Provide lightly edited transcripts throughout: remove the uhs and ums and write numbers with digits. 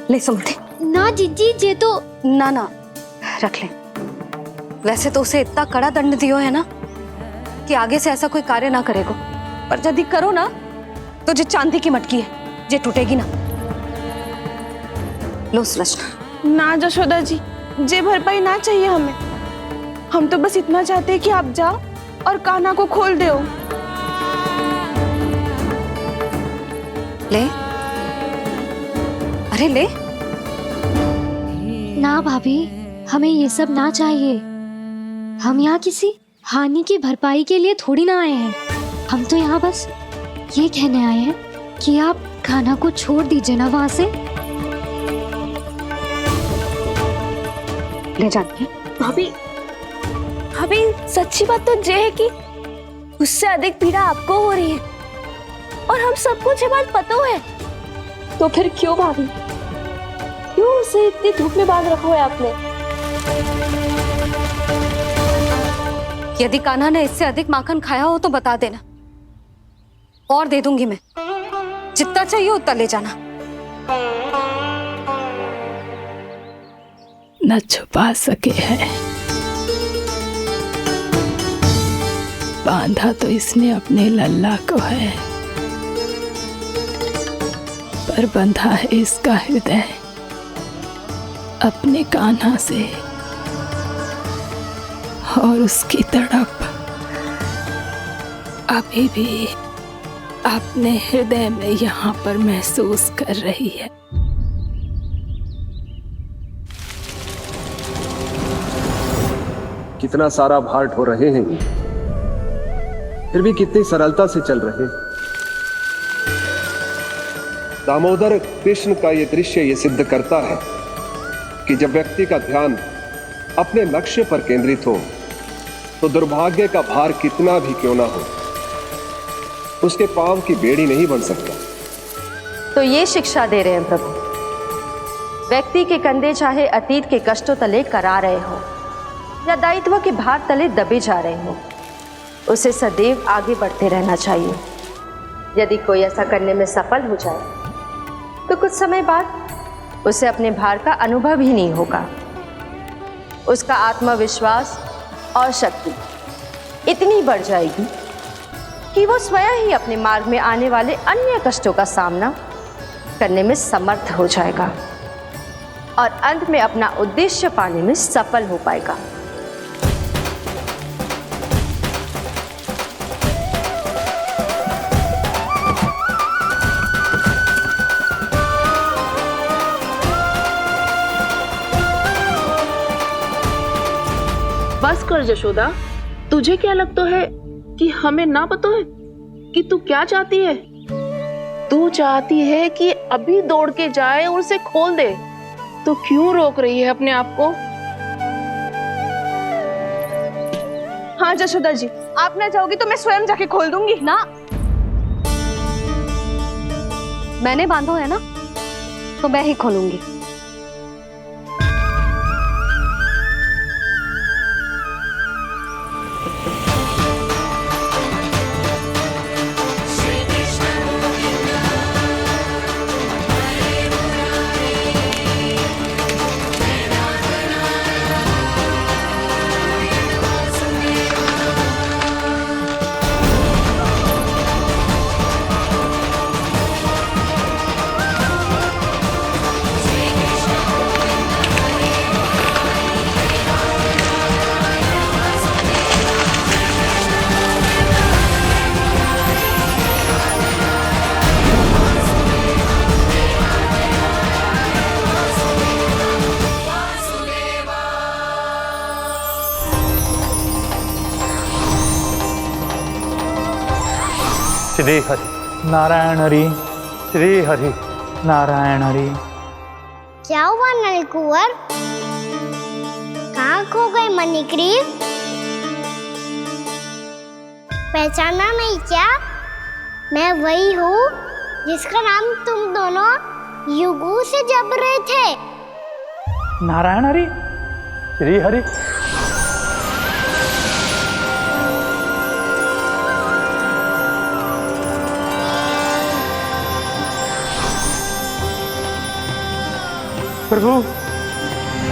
ले सुमति। ना जीजी जे तो ना ना रख ले। वैसे तो उसे इतना कड़ा दंड दियो है ना कि आगे से ऐसा कोई कार्य ना करेगो, पर यदि करो ना तो जे चांदी की मटकी है जे टूटेगी ना। लो सुलक्षणा। ना जशोदा जी, जे भरपाई ना चाहिए हमें। हम तो बस इतना चाहते हैं कि आप जाओ और कान्हा को खोल दो। ले, अरे ले। ना भाभी, हमें ये सब ना चाहिए। हम यहाँ किसी हानि की भरपाई के लिए थोड़ी ना आए हैं। हम तो यहाँ बस ये कहने आए हैं कि आप कान्हा को छोड़ दीजिए ना वहां से। ले जानिए। भाभी, भाभी सच्ची बात तो ये है कि उससे अधिक पीड़ा आपको हो रही है और हम सबको ये बात पता है। तो फिर क्यों भाभी, क्यों उसे इतनी धूप में बांध रखा है आपने? यदि कान्हा ने इससे अधिक माखन खाया हो तो बता देना, और दे दूंगी मैं। जितना चाहिए उतना ले जाना। न छुपा सके है, बांधा तो इसने अपने लल्ला को है, पर बंधा है इसका हृदय अपने कान्हा से, और उसकी तड़प अभी भी अपने हृदय में यहाँ पर महसूस कर रही है। कितना सारा भार ढो रहे हैं, फिर भी कितनी सरलता से चल रहे हैं। दामोदर कृष्ण का यह दृश्य ये सिद्ध करता है कि जब व्यक्ति का ध्यान अपने लक्ष्य पर केंद्रित हो तो दुर्भाग्य का भार कितना भी क्यों ना हो, उसके पांव की बेड़ी नहीं बन सकता। तो ये शिक्षा दे रहे हैं प्रभु। व्यक्ति के कंधे चाहे अतीत के कष्टों तले करा रहे हो या दायित्व के भार तले दबे जा रहे हो, उसे सदैव आगे बढ़ते रहना चाहिए। यदि कोई ऐसा करने में सफल हो जाए तो कुछ समय बाद उसे अपने भार का अनुभव ही नहीं होगा। उसका आत्मविश्वास और शक्ति इतनी बढ़ जाएगी कि वो स्वयं ही अपने मार्ग में आने वाले अन्य कष्टों का सामना करने में समर्थ हो जाएगा और अंत में अपना उद्देश्य पाने में सफल हो पाएगा। बस कर जशोदा, तुझे क्या लगता है कि हमें ना पता है कि तू क्या चाहती है? तू चाहती है कि अभी दौड़ के जाए और उसे खोल दे, तो क्यों रोक रही है अपने आप को? हाँ जशोदा जी, आप ना जाओगी तो मैं स्वयं जाके खोल दूंगी ना। मैंने बांधो है ना, तो मैं ही खोलूंगी। श्री हरि नारायण हरि, श्री हरि नारायण हरि। क्या हुआ नलकुंवर? कहाँ खो गए मणिग्रीव? पहचाना नहीं क्या? मैं वही हूँ जिसका नाम तुम दोनों युगों से जप रहे थे। नारायण हरि, श्री हरि। प्रभु।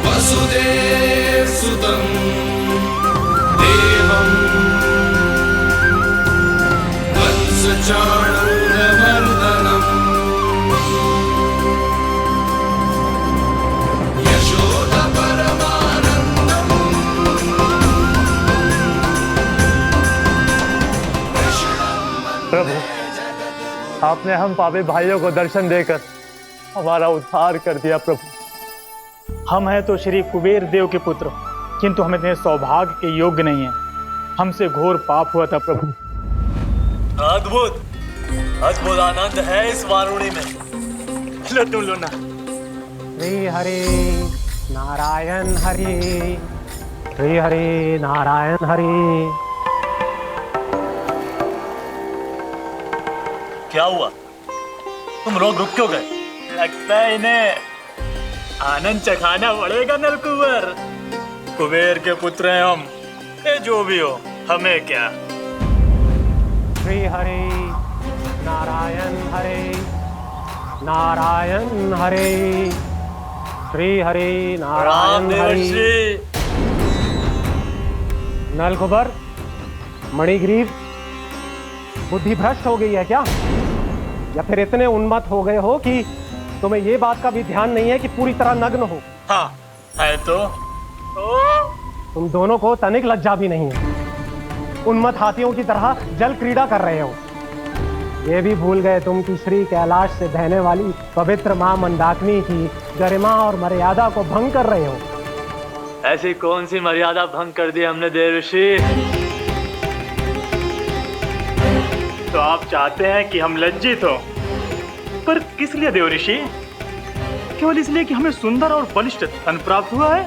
वसुदेव सुतं देवं वत्सचाणूरमर्दनम् प्रभु, आपने हम पापी भाइयों को दर्शन देकर हमारा उद्धार कर दिया। प्रभु, हम हैं तो श्री कुबेर देव के पुत्र, किंतु हम इतने सौभाग्य के योग्य नहीं हैं। हमसे घोर पाप हुआ था प्रभु। अद्भुत अद्भुत आनंद है इस वारुणी में। लो तुम लो ना। श्री हरि नारायण हरि, श्री हरि नारायण हरि। क्या हुआ? तुम लोग रुक क्यों गए? लगता है इन्हें आनंद चखाना पड़ेगा नलकुबर। कुबेर के पुत्र हैं हम, ये जो भी हो हमें क्या। श्री हरि नारायण हरि, नारायण हरि, श्री हरि नारायण हरि। नलकुबर, मणिग्रीव, बुद्धि भ्रष्ट हो गई है क्या? या फिर इतने उन्मत्त हो गए हो कि तुम्हें ये बात का भी ध्यान नहीं है कि पूरी तरह नग्न हो? हाँ है तो तुम दोनों को तनिक लज्जा भी नहीं है। उन्मत्त हाथियों की तरह जल क्रीड़ा कर रहे हो। ये भी भूल गए तुम कि श्री कैलाश से बहने वाली पवित्र मां मंदाकिनी की गरिमा और मर्यादा को भंग कर रहे हो। ऐसी कौन सी मर्यादा भंग कर दी हमने देवर्षि? तो आप चाहते हैं कि हम लज्जित हो, पर किस लिए देवऋषि? केवल इसलिए कि हमें सुंदर और बलिष्ठ धन प्राप्त हुआ है,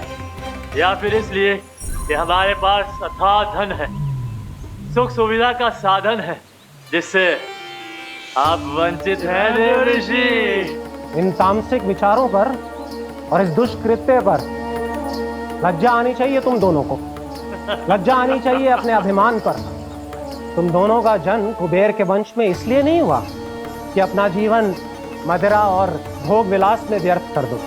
या फिर इसलिए कि हमारे पास अथाह धन है, सुख सुविधा का साधन है, जिससे आप वंचित हैं देवर्षि? इन तामसिक विचारों पर और इस दुष्कृत्य पर लज्जा आनी चाहिए तुम दोनों को। लज्जा आनी चाहिए अपने अभिमान पर। तुम दोनों का जन्म कुबेर के वंश में इसलिए नहीं हुआ कि अपना जीवन मदिरा और भोग विलास में व्यर्थ कर दो।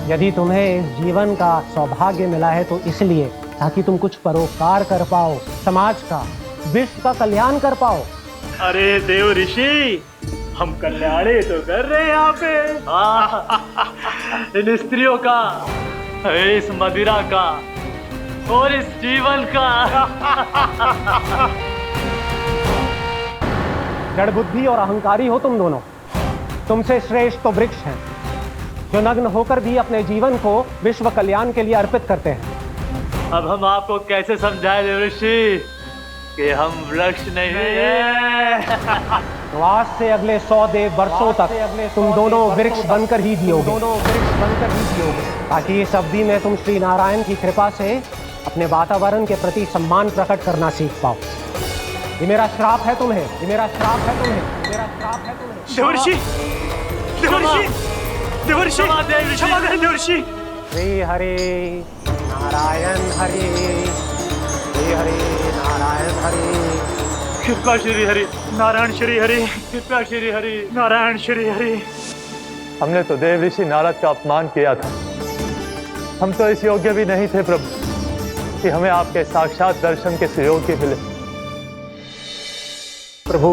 यदि तुम्हें इस जीवन का सौभाग्य मिला है तो इसलिए ताकि तुम कुछ परोपकार कर पाओ, समाज का, विश्व का कल्याण कर पाओ। अरे देव ऋषि, हम कल्याणी तो कर रहे हैं यहाँ पे। इन स्त्रियों का, इस मदिरा का और इस जीवन का। जड़ बुद्धि और अहंकारी हो तुम दोनों। तुमसे श्रेष्ठ तो वृक्ष हैं, जो नग्न होकर भी अपने जीवन को विश्व कल्याण के लिए अर्पित करते हैं। अब हम आपको कैसे समझाएं देवर्षि कि हम वृक्ष नहीं हैं? तो आज से अगले 100 देव वर्षों तक तुम दोनों वृक्ष बनकर ही जियोगे, ताकि इस अवधि में तुम श्री नारायण की कृपा से अपने वातावरण के प्रति सम्मान प्रकट करना सीख पाओ। ये मेरा श्राप है तुम्हें, ये मेरा श्राप है तुम्हें, मेरा श्राप है तुम्हें। देवर्षि, देवर्षि, देवर्षि, क्षमा करें देवर्षि। श्री हरि नारायण हरि, श्री हरि नारायण हरि। कृपा श्री हरि नारायण श्री हरि, कृपा श्री हरि नारायण श्री हरि। हमने तो देव ऋषि नारद का अपमान किया था। हम तो इस योग्य भी नहीं थे प्रभु कि हमें आपके साक्षात दर्शन के सुयोग्य मिले। प्रभु,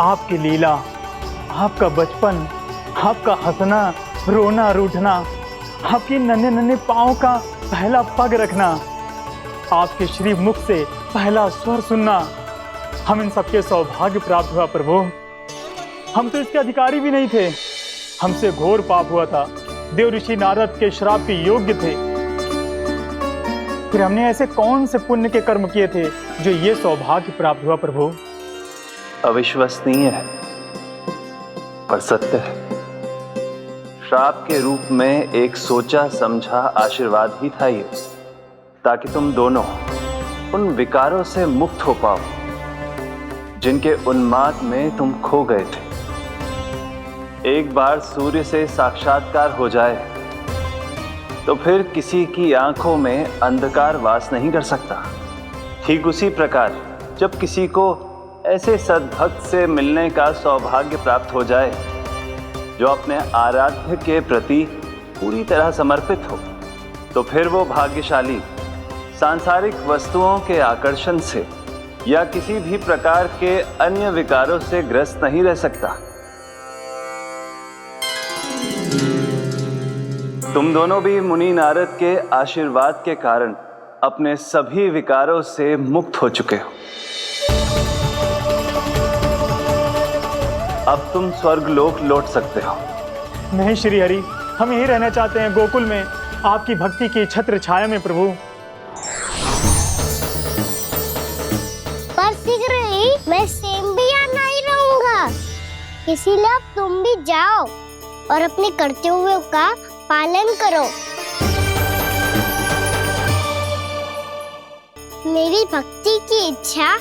आपकी लीला, आपका बचपन, आपका हंसना, रोना, रूठना, आपके नन्हे नन्हे पाँव का पहला पग रखना, आपके श्री मुख से पहला स्वर सुनना, हम इन सबके सौभाग्य प्राप्त हुआ प्रभु। हम तो इसके अधिकारी भी नहीं थे। हमसे घोर पाप हुआ था, देव ऋषि नारद के श्राप के योग्य थे। फिर हमने ऐसे कौन से पुण्य के कर्म किए थे जो ये सौभाग्य प्राप्त हुआ प्रभु? अविश्वसनीय है पर सत्य है। श्राप के रूप में एक सोचा समझा आशीर्वाद ही था ये, ताकि तुम दोनों उन विकारों से मुक्त हो पाओ जिनके उन्माद में तुम खो गए थे। एक बार सूर्य से साक्षात्कार हो जाए तो फिर किसी की आंखों में अंधकार वास नहीं कर सकता। ठीक उसी प्रकार जब किसी को ऐसे सद्भक्त से मिलने का सौभाग्य प्राप्त हो जाए जो अपने आराध्य के प्रति पूरी तरह समर्पित हो, तो फिर वो भाग्यशाली सांसारिक वस्तुओं के आकर्षण से या किसी भी प्रकार के अन्य विकारों से ग्रस्त नहीं रह सकता। तुम दोनों भी मुनि नारद के आशीर्वाद के कारण अपने सभी विकारों से मुक्त हो चुके हो। अब तुम स्वर्गलोक लौट सकते हो। नहीं श्री हरि, हम यहीं रहना चाहते हैं, गोकुल में, आपकी भक्ति की छत्र छाया में प्रभु। पर शीघ्र ही मैं सेम भी यहाँ नहीं रहूंगा, इसीलिए अब तुम भी जाओ और अपने कर्तव्यों का पालन करो। मेरी भक्ति की इच्छा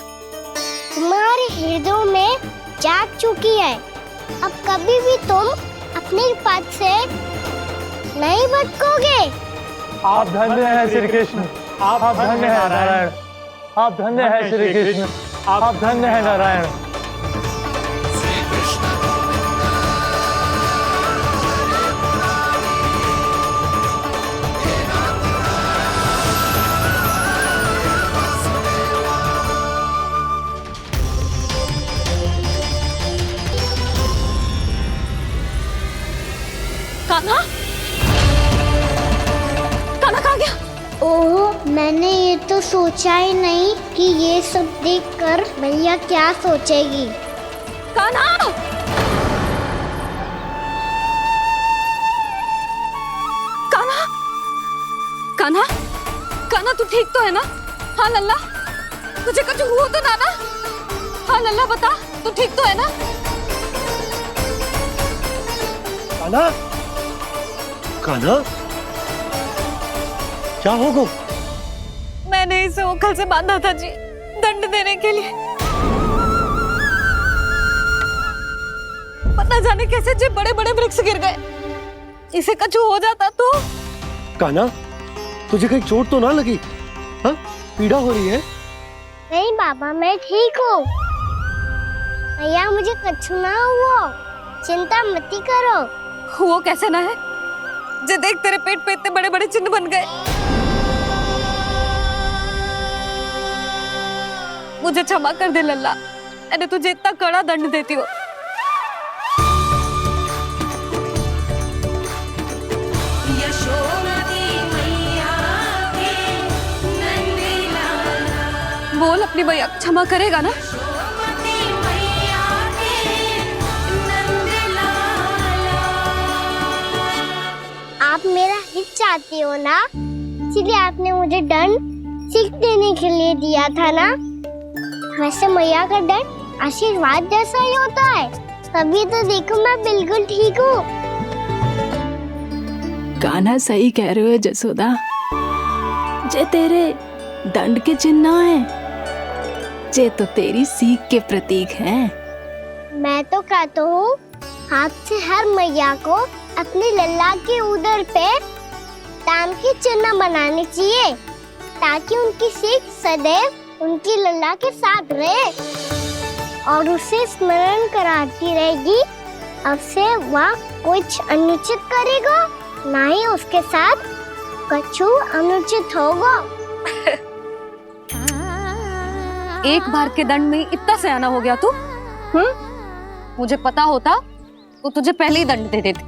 तुम्हारे हृदय में जाग चुकी है। अब कभी भी तुम अपने पद से नहीं भटकोगे। आप धन्य हैं श्री कृष्ण, आप धन्य हैं नारायण, आप धन्य हैं श्री कृष्ण, आप धन्य हैं नारायण। कान्हा, कान्हा कहाँ गया? ओह, मैंने ये तो सोचा ही नहीं कि ये सब देखकर भैया क्या सोचेगी। कान्हा! कान्हा! कान्हा! कान्हा तू ठीक तो है ना? हाँ लल्ला, तुझे कुछ हुआ तो ना? हाँ लल्ला बता, तू ठीक तो है ना? कान्हा, कान्हा, क्या होगा? मैंने इसे ओखल से बांधा था जी, दंड देने के लिए। पता जाने कैसे जो बड़े बड़े वृक्ष गिर गए, इसे कुछ हो जाता तो। कान्हा, तुझे कहीं चोट तो ना लगी? हाँ, पीड़ा हो रही है? नहीं बाबा, मैं ठीक हूँ। भैया मुझे कुछ ना हुआ, चिंता मत करो। वो कैसे ना है? जे देख तेरे पेट पे इतने बड़े बड़े चिन्ह बन गए। मुझे क्षमा कर दे लल्ला, मैंने तुझे इतना कड़ा दंड देती हो। बोल अपनी भैया क्षमा करेगा ना? आप मेरा हित चाहते हो ना, इसलिए आपने मुझे दंड सीख देने के लिए दिया था ना। वैसे मैया का दंड आशीर्वाद जैसा ही होता है, तभी तो देखो मैं बिल्कुल ठीक हूँ। कान्हा सही कह रहे हो जसोदा, जे तेरे दंड के चिन्ह ना है, जे तो तेरी सीख के प्रतीक हैं। मैं तो कहता हूँ हाथ से हर मैया को अपनी लल्ला के उदर पे ताम के चिन्ह बनाने चाहिए, ताकि उनकी सीख सदैव उनकी लल्ला के साथ रहे और उसे स्मरण कराती रहेगी। अब से वह कुछ अनुचित करेगा, ना ही उसके साथ कछु अनुचित होगा। एक बार के दंड में इतना सयाना हो गया तू? मुझे पता होता तो तुझे पहले ही दंड दे देती।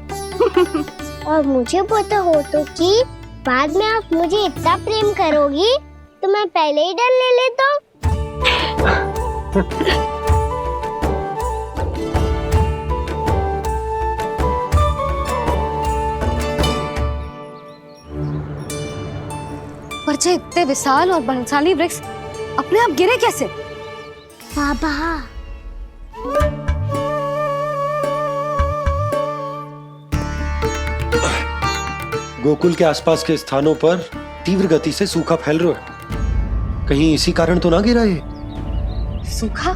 और मुझे पता हो तो कि बाद में आप मुझे इतना प्रेम करोगी तो मैं पहले ही दंड ले लेता हूँ। पर जे इतने विशाल और बलशाली वृक्ष अपने आप गिरे कैसे? बाबा, गोकुल के आसपास के स्थानों पर तीव्र गति से सूखा फैल रहा है। कहीं इसी कारण तो ना गिरा ये? सूखा?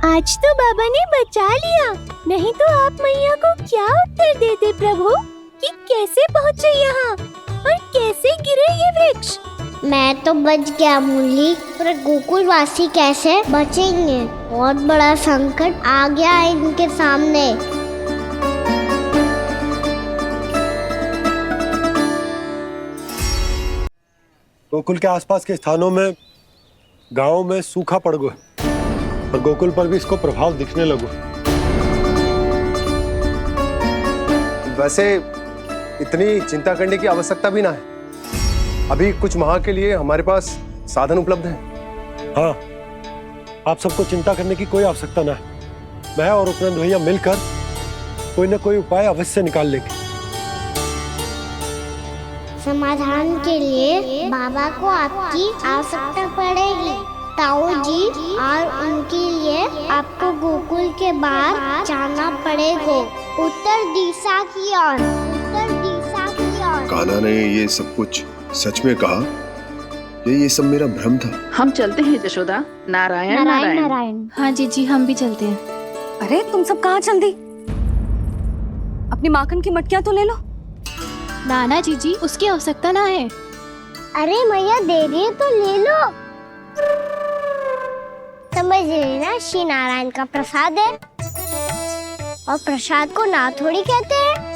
आज तो बाबा ने बचा लिया, नहीं तो आप मैया को क्या उत्तर देते प्रभु कि कैसे पहुँचे यहाँ और कैसे गिरे ये वृक्ष। मैं तो बच गया मुरली, पर गोकुलवासी कैसे बचेंगे? बहुत बड़ा संकट आ गया है इनके सामने। गोकुल के आसपास के स्थानों में, गांवों में सूखा पड़ गया और गोकुल पर भी इसको प्रभाव दिखने लगो। वैसे इतनी चिंता करने की आवश्यकता भी ना है। अभी कुछ माह के लिए हमारे पास साधन उपलब्ध है। हाँ, आप सबको चिंता करने की कोई आवश्यकता ना है। मैं और उपनंद भैया मिलकर कोई ना कोई उपाय अवश्य निकाल लेंगे। समाधान के लिए बाबा को आपकी आवश्यकता पड़ेगी। ताऊ जी, और उनके लिए आपको गोकुल के बाहर जाना पड़ेगा, उत्तर दिशा की ओर। उत्तर दिशा की ओर। कान्हा ने ये सब कुछ सच में कहा? ये सब मेरा भ्रम था? हम चलते हैं जशोदा। नारायण नारायण नारायण। हाँ जीजी, हम भी चलते हैं। अरे तुम सब कहाँ चल दी? अपनी माखन की मटकियां तो ले लो। नाना जीजी, उसकी आवश्यकता ना है। अरे मैया दे रही है तो ले लो। समझ लेना, श्री नारायण का प्रसाद है और प्रसाद को ना थोड़ी कहते हैं।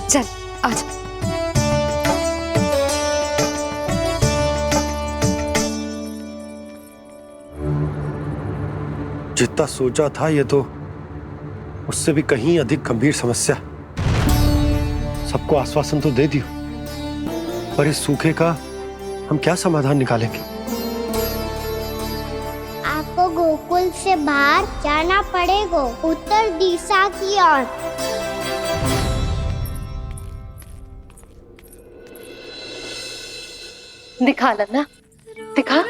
चल आजा। जितना सोचा था ये तो उससे भी कहीं अधिक गंभीर समस्या। सबको आश्वासन तो दे दियो, पर इस सूखे का हम क्या समाधान निकालेंगे? आपको गोकुल से बाहर जाना पड़ेगा, उत्तर दिशा की ओर। दिखा लन्ना, दिखा।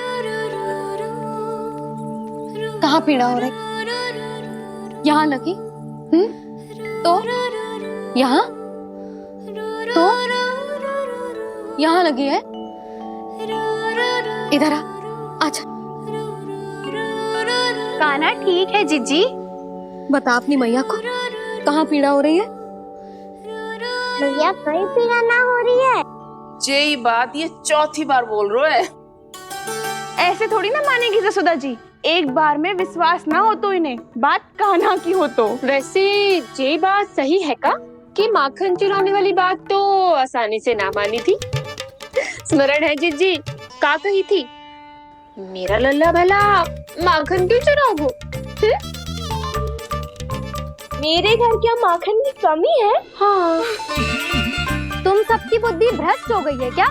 कहाँ पीड़ा हो रही? यहाँ लगी? तो यहाँ? तो यहाँ लगी है? इधर आ, आजा। कान्हा ठीक है जीजी। बता अपनी मैया को कहाँ पीड़ा हो रही है? भैया कहीं पीड़ा ना हो रही है। यही बात ये चौथी बार बोल रहे है। ऐसे थोड़ी ना मानेगी जसोदा जी। एक बार में विश्वास ना हो तो इन्हें, बात कान्हा की हो तो। वैसे ये बात सही है का कि माखन चुराने वाली बात तो आसानी से ना मानी थी। स्मरण है जीजी, का कही थी? मेरा लल्ला भला माखन क्यों चुराओगे? मेरे घर क्या माखन की कमी है? हाँ। तुम सबकी बुद्धि भ्रष्ट हो गई है क्या?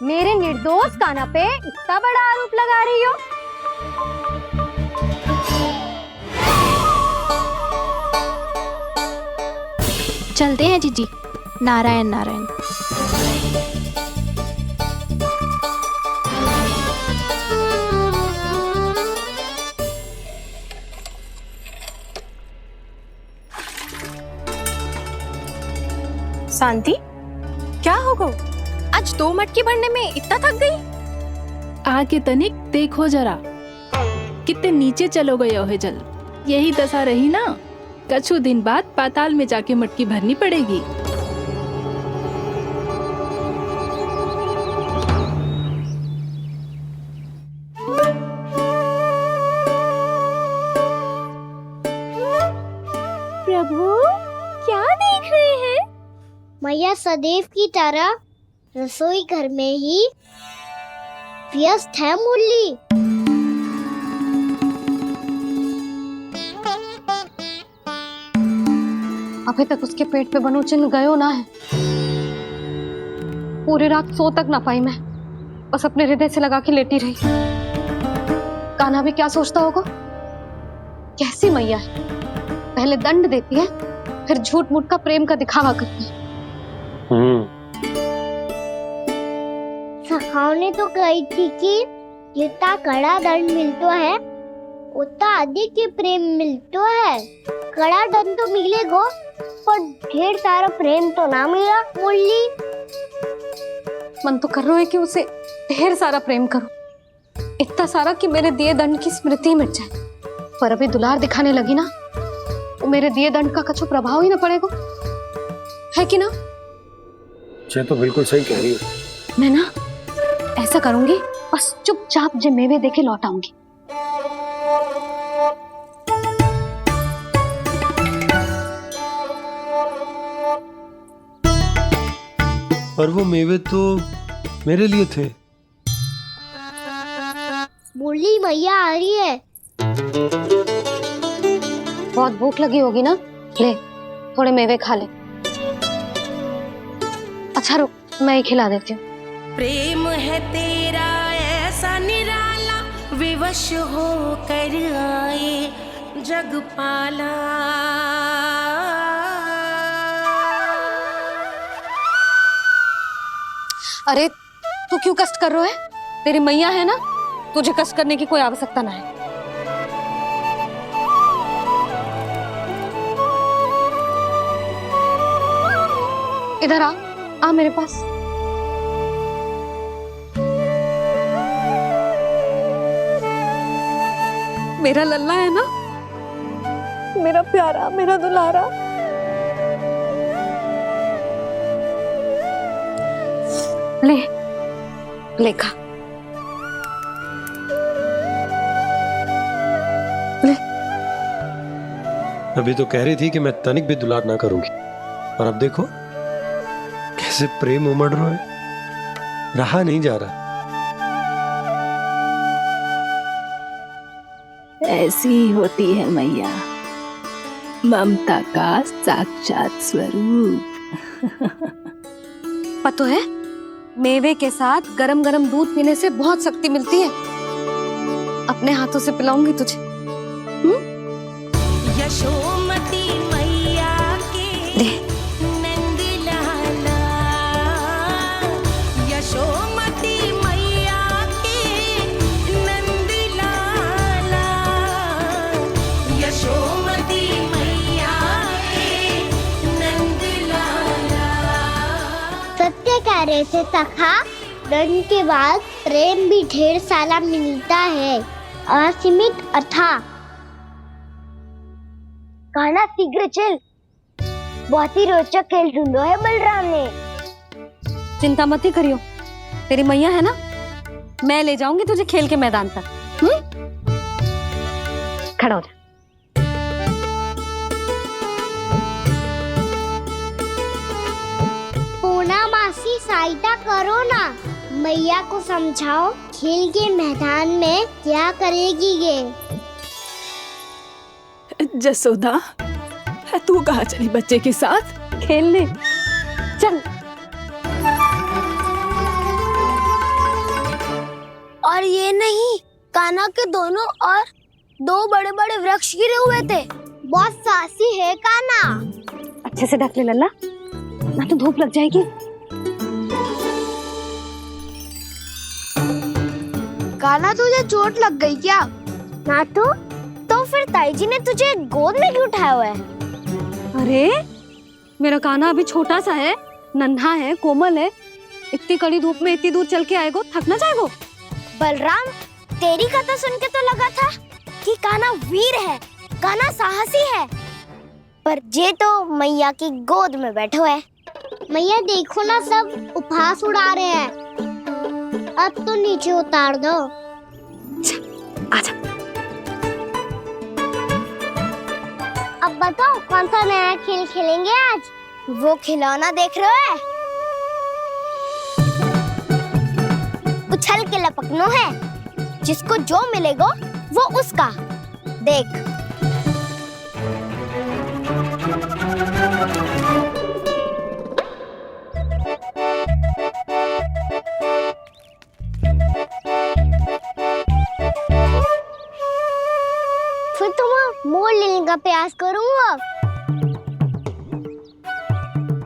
मेरे निर्दोष कान्हा पे इतना बड़ा आरोप लगा रही हो? चलते हैं जीजी। नारायण नारायण। शांति, क्या हो गो? आज 2 मटकी भरने में इतना थक गई? आके तनिक देखो जरा, कितने नीचे चलो गए हो जल। यही दशा रही ना, कछु दिन बाद पाताल में जाके मटकी भरनी पड़ेगी। प्रभु, क्या देख रहे हैं? मैया सदैव की तरह रसोई घर में ही व्यस्त है मुरली। अभी तक उसके पेट पे बनो चिन्ह गयो ना है। पूरी रात सो तक ना पाई मैं, बस अपने हृदय से लगा के लेटी रही। कान्हा भी क्या सोचता होगा? कैसी मैया है, पहले दंड देती है, फिर झूठ मूठ का प्रेम का दिखावा करती है। सखाओ ने तो कही थी कि जितना कड़ा दंड मिलता है उतना अधिक ही प्रेम मिलता है। कड़ा दंड तो मिलेगा पर ढेर सारा प्रेम तो ना मिला मुरली। मन तो कर रहा है कि उसे ढेर सारा प्रेम करो, इतना सारा कि मेरे दिए दंड की स्मृति मिट जाए। पर अभी दुलार दिखाने लगी ना, तो मेरे दिए दंड का कछु प्रभाव ही ना पड़ेगा। है कि ना? ये तो बिल्कुल सही कह रही हो। मैं ना ऐसा करूंगी, बस चुपचाप जे मेवे देके लौट आऊंगी। और वो मेवे तो मेरे लिए थे। बोली मैया आ रही है। बहुत भूख लगी होगी ना, ले थोड़े मेवे खा ले। अच्छा रुक, मैं ही खिला देती हूँ। प्रेम है तेरा ऐसा निराला, विवश हो कर आए जग पाला। अरे तू क्यों कष्ट कर रहा है? तेरी मैया है ना, तुझे कष्ट करने की कोई आवश्यकता ना है। इधर आ मेरे पास। मेरा लल्ला है ना, मेरा प्यारा, मेरा दुलारा। ले ले खा, ले। अभी तो कह रही थी कि मैं तनिक भी दुलार ना करूंगी, और अब देखो कैसे प्रेम उमड़ रहा है, रहा नहीं जा रहा। ऐसी ही होती है मैया, ममता का साक्षात स्वरूप। पता है, मेवे के साथ गरम गरम दूध पीने से बहुत शक्ति मिलती है। अपने हाथों से पिलाऊंगी तुझे। यशोमती मैया के नंद लाला, यशोमती मैया के नंद लाला, यशोमती मैया के नंद लाला। सत्य कह रहे थे सखा, धन के बाद प्रेम भी ढेर सारा मिलता है, असीमित अथाह। खाना शीघ्र चल, बहुत ही रोचक खेल ढूंढो है बलराम ने। चिंता मत ही करियो, तेरी मैया है ना, मैं ले जाऊंगी तुझे खेल के मैदान तक। खड़ा हो जा। पूना मासी सहायता करो ना, मैया को समझाओ खेल के मैदान में क्या करेगी ये। जसोदा, तू कहाँ चली बच्चे के साथ खेलने? चल। और ये नहीं, कान्हा के दोनों और दो बड़े बड़े वृक्ष गिरे हुए थे। बहुत साहसी है कान्हा। अच्छे से ढक ले लल्ला, ना तो धूप लग जाएगी। कान्हा तुझे चोट लग गई क्या? ना तो फिर ताई जी ने तुझे गोद में क्यों उठाया हुआ है? अरे मेरा कान्हा अभी छोटा सा है, नन्हा है, कोमल है। इतनी कड़ी धूप में इतनी दूर चल के आएगो, थक ना जाएगो। बलराम, तेरी कथा सुन के तो लगा था कि कान्हा वीर है, कान्हा साहसी है, पर ये तो मैया की गोद में बैठो है। मैया देखो ना, सब उपहास उड़ा रहे हैं। अब तो नीचे उतार दो। आजा। अब बताओ कौन सा नया खेल खेलेंगे आज? वो खिलौना देख रहे हो? उछल के लपकनो है, जिसको जो मिलेगा वो उसका। देख। फिर तुम मोड़ लेने का प्रयास करूंगा।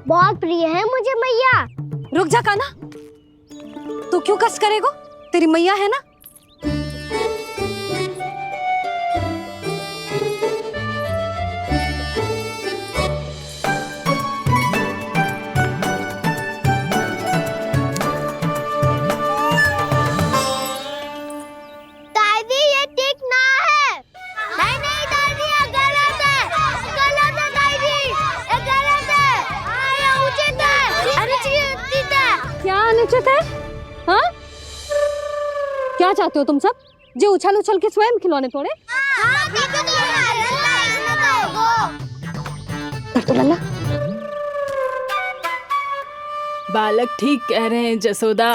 बहुत प्रिय है मुझे मैया। रुक जा कान्हा, तू क्यों कष्ट करेगो? तेरी मैया है ना। दादी ये ठीक ना है। नहीं नहीं दादी, ये गलत है, गलत है दादी, ये गलत है। ये क्या चाहते हो तुम सब? जो उछल उछल के स्वयं खिलौने तोड़े? कर तो लल्ला। बालक ठीक कह रहे हैं जसोदा।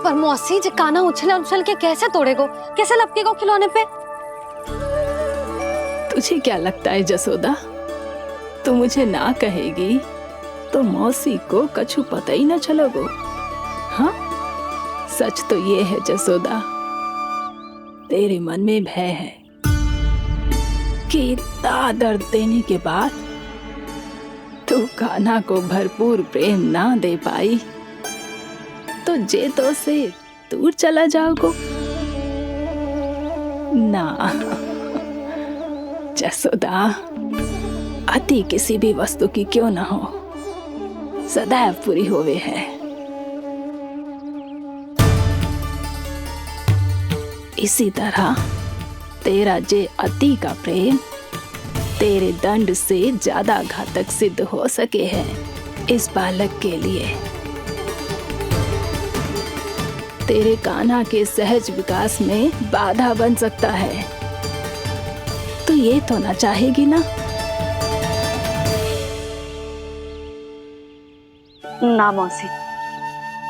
पर मौसी जे काना उछल उछल के कैसे तोड़ेगो, कैसे लपकेगो खिलौने पे? तुझे क्या लगता है जसोदा, तू मुझे ना कहेगी तो मौसी को कछु पता ही न चलोगो। हाँ, सच तो ये है जसोदा, तेरे मन में भय है कि इतना दर्द देने के बाद तू कान्हा को भरपूर प्रेम ना दे पाई तो जे तो से दूर चला जाओगो ना। जसोदा, अति किसी भी वस्तु की क्यों ना हो, सदैव पूरी होवे है। इसी तरह तेरा जे अति का प्रेम तेरे दंड से ज्यादा घातक सिद्ध हो सके है इस बालक के लिए। तेरे कान्हा के सहज विकास में बाधा बन सकता है। तो ये तो ना चाहेगी ना? ना मौसी,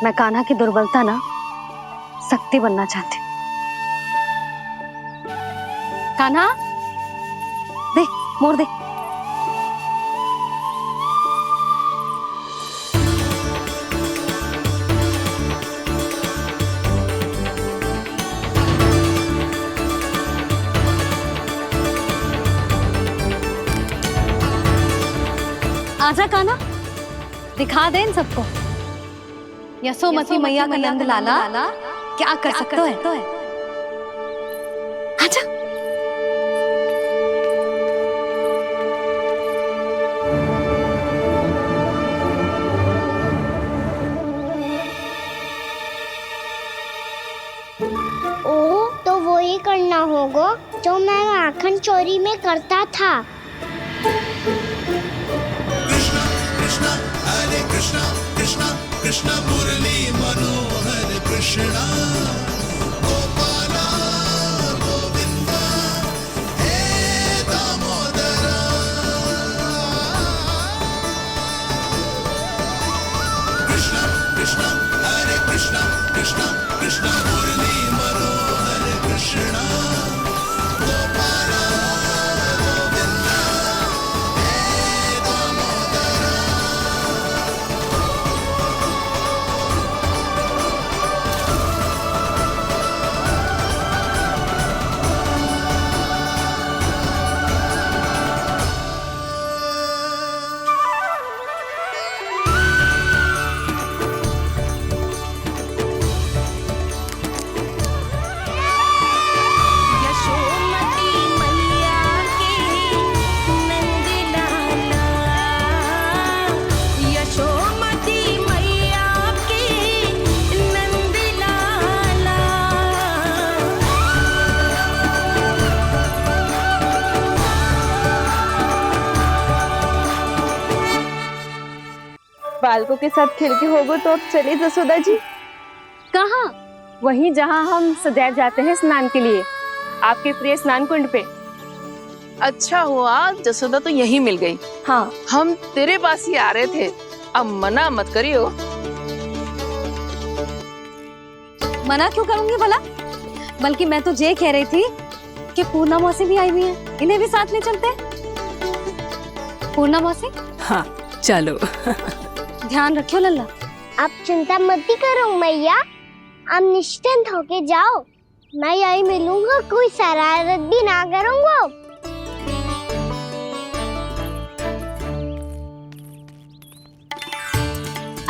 मैं कान्हा की दुर्बलता ना शक्ति बनना चाहती। कान्हा, दे मोड़ दे। आजा कान्हा, दिखा दे इन सबको यशोमती मैया का नंद लाला क्या कर सकता है। आजा। ओ, तो वही करना होगा जो मैं माखन चोरी में करता था। कृष्णा कृष्णा कृष्णा मुरली मनोहर कृष्णा गोपाला गोविंदा हे दामोदरा। कृष्णा कृष्णा हरे कृष्णा कृष्णा कृष्णा मुरली मनोहर कृष्णा गोपाला गोविंदा हे दामोदरा। यशोमती मैया के नंद लाला, यशोमती मैया के नंद लाला। बालकों के साथ खेल के होगो तो अब चले जसोदा जी। कहाँ? वहीं जहाँ हम सदैव जाते हैं स्नान के लिए, आपके प्रिय स्नान कुंड पे। अच्छा हुआ जसोदा तो यहीं मिल गई। हाँ, हम तेरे पास ही आ रहे थे, अब मना मत करियो। मना क्यों करूंगी भला? बल्कि मैं तो ये कह रही थी कि पूर्णा मौसी भी आई हुई है, इन्हें भी साथ ले चलते। पूर्णा मौसी, हाँ चलो। ध्यान रखियो लल्ला। आप चिंता मत करो मैया, आप निश्चिंत होके जाओ, मैं यही मिलूंगा, कोई शरारत भी ना करूंगा।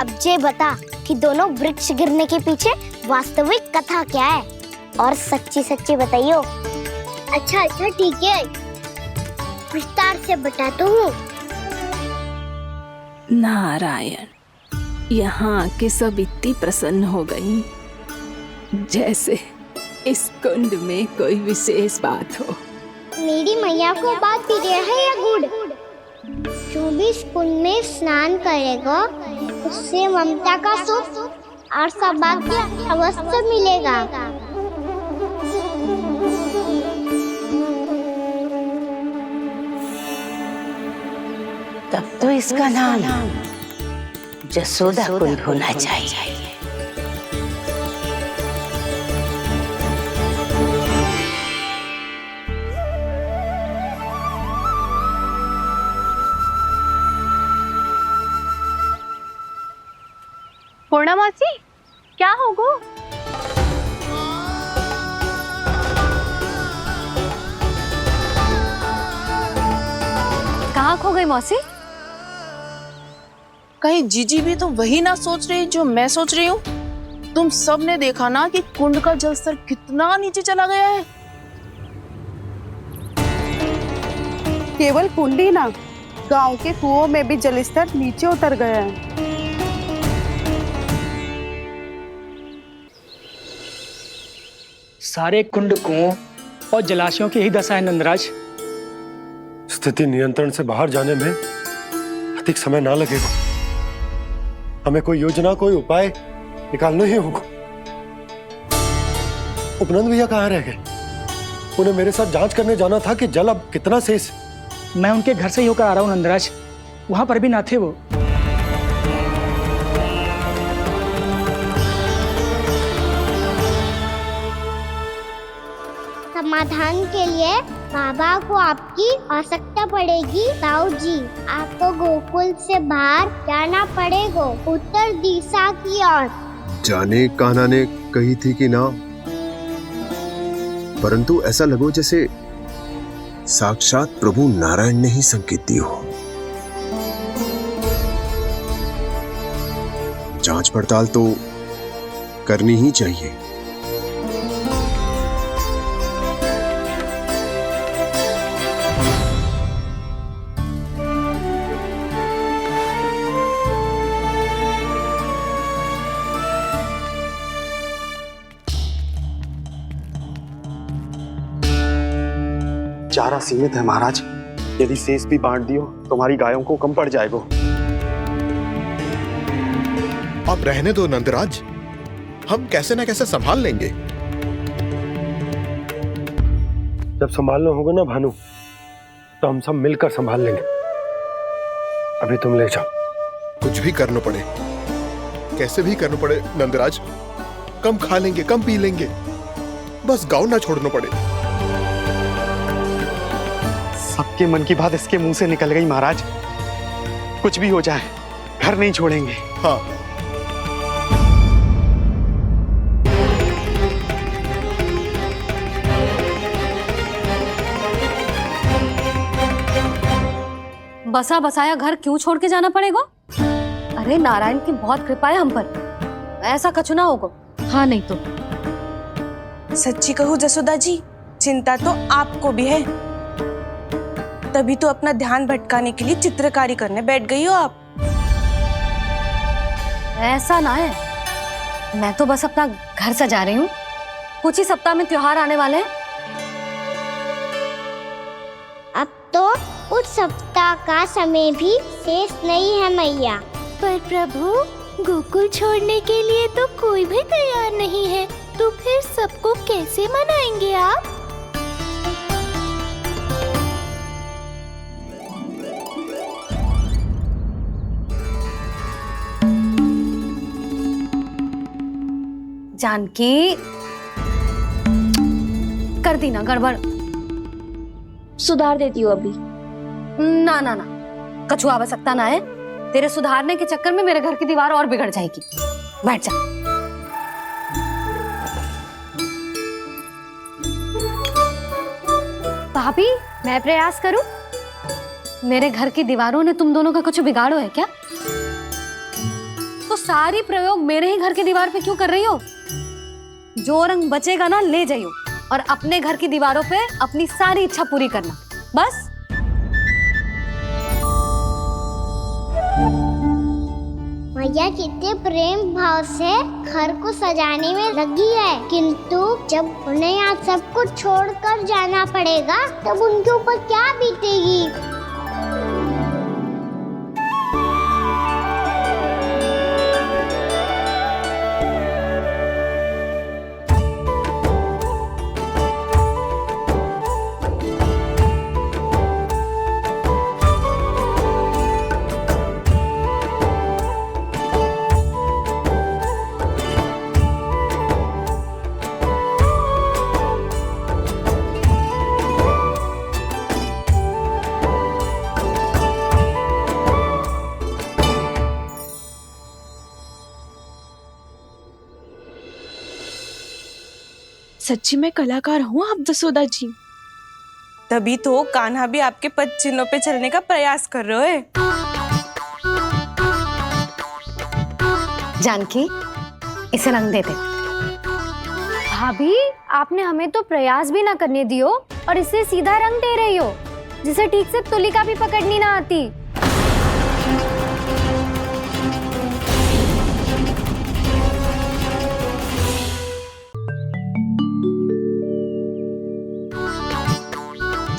अब ये बता कि दोनों वृक्ष गिरने के पीछे वास्तविक कथा क्या है, और सच्ची सच्ची बताइयो। अच्छा अच्छा ठीक है, विस्तार से बताता हूँ। नारायण, यहाँ के सब इतनी प्रसन्न हो गई जैसे इस कुंड में कोई विशेष बात हो। मेरी मैया को बात प्रिय है या गुड़? जो भी इस कुंड में स्नान करेगा उससे ममता का सुख और सौभाग्य अवश्य मिलेगा। तब तो इसका नाम जसोदा कुंड होना चाहिए। पूर्णा मासी, क्या होगो? कहाँ खो गई मौसी? कहीं जीजी भी तो वही ना सोच रही जो मैं सोच रही हूँ? तुम सब ने देखा ना कि कुंड का जलस्तर कितना नीचे चला गया है। केवल कुंड ही ना, गांव के कुओं में भी जलस्तर नीचे उतर गया है। सारे कुंड कुओं और जलाशयों की ही दशा है नंदराज। स्थिति नियंत्रण से बाहर जाने में अधिक समय ना लगेगा। हमें कोई योजना, कोई उपाय निकालना ही होगा। उपनंद भैया कहाँ रह गए? उन्हें मेरे साथ जांच करने जाना था कि जल अब कितना शेष। मैं उनके घर से ही होकर आ रहा हूँ नंदराज, वहां पर भी ना थे वो। समाधान के लिए बाबा को आपकी आवश्यकता पड़ेगी। ताऊ जी, आपको गोकुल से बाहर जाना पड़ेगा, उत्तर दिशा की ओर। जाने कान्हा ने कही थी कि ना, परंतु ऐसा लगो जैसे साक्षात प्रभु नारायण ने ही संकेत दी हो। जांच पड़ताल तो करनी ही चाहिए। चारा सीमित है महाराज, यदि शेष भी बांट दियो तो हमारी गायों को कम पड़ जाएगा। अब रहने दो नंदराज, हम कैसे न कैसे संभाल लेंगे। जब संभालना होगा ना भानु, तो हम सब मिलकर संभाल लेंगे। अभी तुम ले जाओ। कुछ भी करना पड़े, कैसे भी करना पड़े नंदराज, कम खा लेंगे, कम पी लेंगे, बस गांव ना छोड़ना पड़े। सबके मन की बात इसके मुंह से निकल गई महाराज। कुछ भी हो जाए, घर नहीं छोड़ेंगे। हाँ, बसा बसाया घर क्यों छोड़ के जाना पड़ेगा? अरे नारायण की बहुत कृपा है हम पर, ऐसा कछु ना होगा। हाँ नहीं तो सच्ची कहूँ जसोदा जी, चिंता तो आपको भी है, तभी तो अपना ध्यान भटकाने के लिए चित्रकारी करने बैठ गई हो आप। ऐसा ना है, मैं तो बस अपना घर सजा रही हूँ। कुछ ही सप्ताह में त्योहार आने वाले हैं। अब तो कुछ सप्ताह का समय भी शेष नहीं है मैया। पर प्रभु, गोकुल छोड़ने के लिए तो कोई भी तैयार नहीं है, तो फिर सबको कैसे मनाएंगे आप? जानकी, कर दी ना गड़बड़। सुधार देती हूँ अभी। ना ना ना, कछु आवश्यकता ना है। तेरे सुधारने के चक्कर में मेरे घर की दीवार और बिगड़ जाएगी। बैठ जा। भाभी, मैं प्रयास करूं? मेरे घर की दीवारों ने तुम दोनों का कुछ बिगाड़ो है क्या? तो सारी प्रयोग मेरे ही घर की दीवार पे क्यों कर रही हो? जो रंग बचेगा ना ले जाइयो, और अपने घर की दीवारों पे अपनी सारी इच्छा पूरी करना, बस। मैया कितने प्रेम भाव से घर को सजाने में लगी है, किंतु जब उन्हें यहाँ सब कुछ छोड़कर जाना पड़ेगा तब उनके ऊपर क्या बीतेगी। सच्ची में कलाकार हूँ आप जसोदा जी। तभी तो कान्हा भी आपके पद चिन्हों पे चलने का प्रयास कर रहे है। जानकी, इसे रंग दे दे। भाभी, आपने हमें तो प्रयास भी ना करने दियो और इसे सीधा रंग दे रही हो, जिसे ठीक से तुलिका भी पकड़नी ना आती।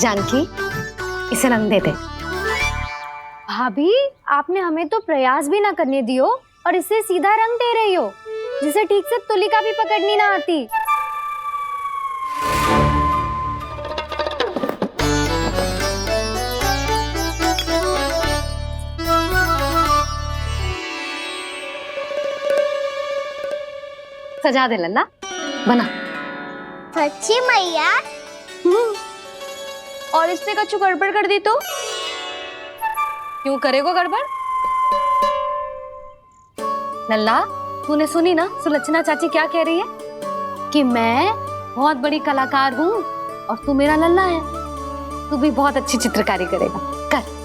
जानकी, इसे रंग दे दे। भाभी, आपने हमें तो प्रयास भी ना करने दियो और इसे सीधा रंग दे रही हो, जिसे ठीक से तुलिका भी पकड़नी ना आती। सजा दे लल्ला, बना। सच्ची मैया? और इसने कछु गड़बड़ कर दी तो? क्यों करेगो गड़बड़? लल्ला, तूने सुनी ना सुलक्षणा चाची क्या कह रही है? कि मैं बहुत बड़ी कलाकार हूँ और तू मेरा लल्ला है। तू भी बहुत अच्छी चित्रकारी करेगा, कर।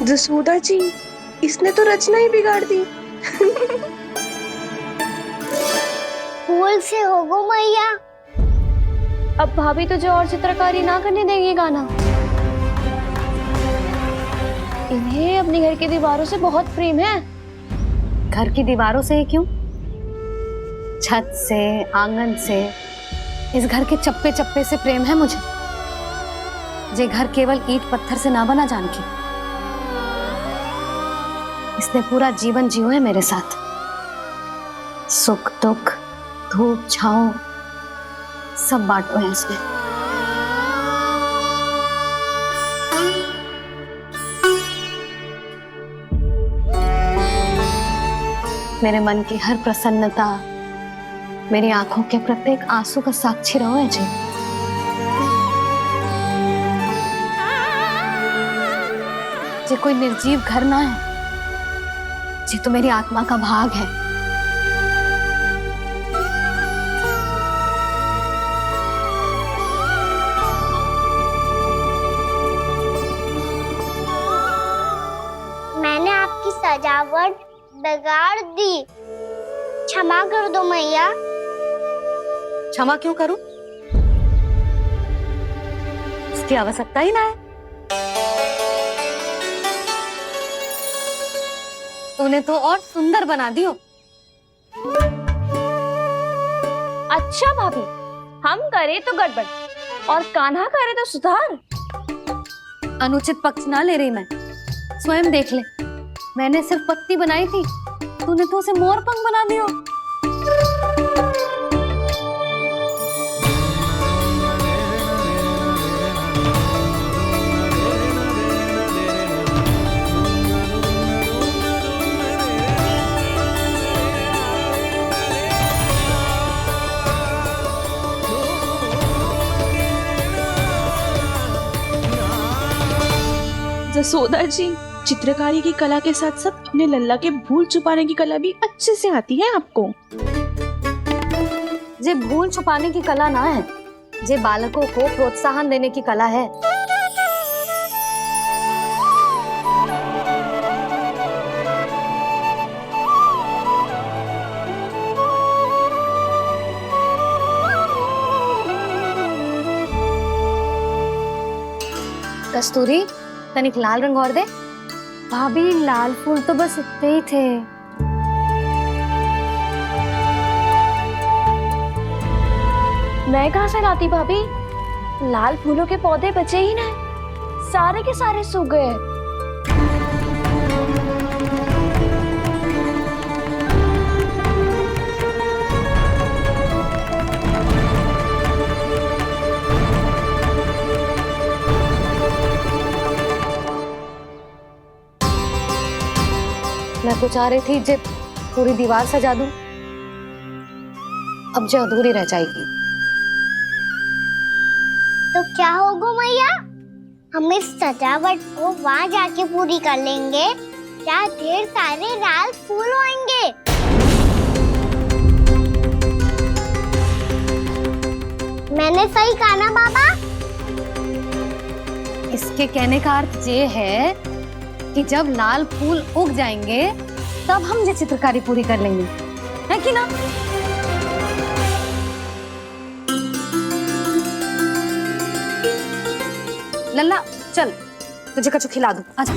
जसोदा जी, इसने तो रचना ही बिगाड़ दी। फूल से होगो मैया। अब भाभी तुझे और चित्रकारी ना करने देंगी गाना। इन्हें अपने घर की दीवारों से बहुत प्रेम है। घर की दीवारों से ही क्यों? छत से, आंगन से, इस घर के चप्पे चप्पे से प्रेम है मुझे। ये घर केवल ईंट पत्थर से ना बना जानकी। इसने पूरा जीवन जियो है मेरे साथ। सुख दुख, धूप छांव सब बांटो है इसने। मेरे मन की हर प्रसन्नता, मेरी आंखों के प्रत्येक आंसू का साक्षी रहो है जी। ये कोई निर्जीव घर ना है, ये तो मेरी आत्मा का भाग है। मैंने आपकी सजावट बिगाड़ दी, क्षमा कर दो मैया। क्षमा क्यों करूं? इसकी आवश्यकता ही ना है। तूने तो और सुंदर बना दियो। अच्छा भाभी, हम करे तो गड़बड़ और कान्हा करे तो सुधार। अनुचित पक्ष ना ले रही मैं, स्वयं देख ले। मैंने सिर्फ पत्ती बनाई थी, तूने तो उसे मोर पंख बना दियो। जसोदा जी, चित्रकारी की कला के साथ साथ अपने लल्ला के भूल छुपाने की कला भी अच्छे से आती है आपको। ये भूल छुपाने की कला ना है, ये बालकों को प्रोत्साहन देने की कला है। कस्तूरी, तनिक लाल रंग और दे। भाभी, लाल फूल तो बस इतने ही थे। मैं कहाँ से लाती भाभी? लाल फूलों के पौधे बचे ही ना, सारे के सारे सूख गए। मैं तो चाह रही थी जे पूरी दीवार सजा दूं, अब जो अधूरी रह जाएगी। तो क्या होगा मैया, हम इस सजावट को वहाँ जाके पूरी कर लेंगे, जहाँ ढेर सारे लाल फूल होंगे। मैंने सही कहा ना बाबा? इसके कहने का अर्थ ये है कि जब लाल फूल उग जाएंगे तब हम ये चित्रकारी पूरी कर लेंगे, है कि ना? लल्ला चल, तुझे कछु खिला दूं, आजा,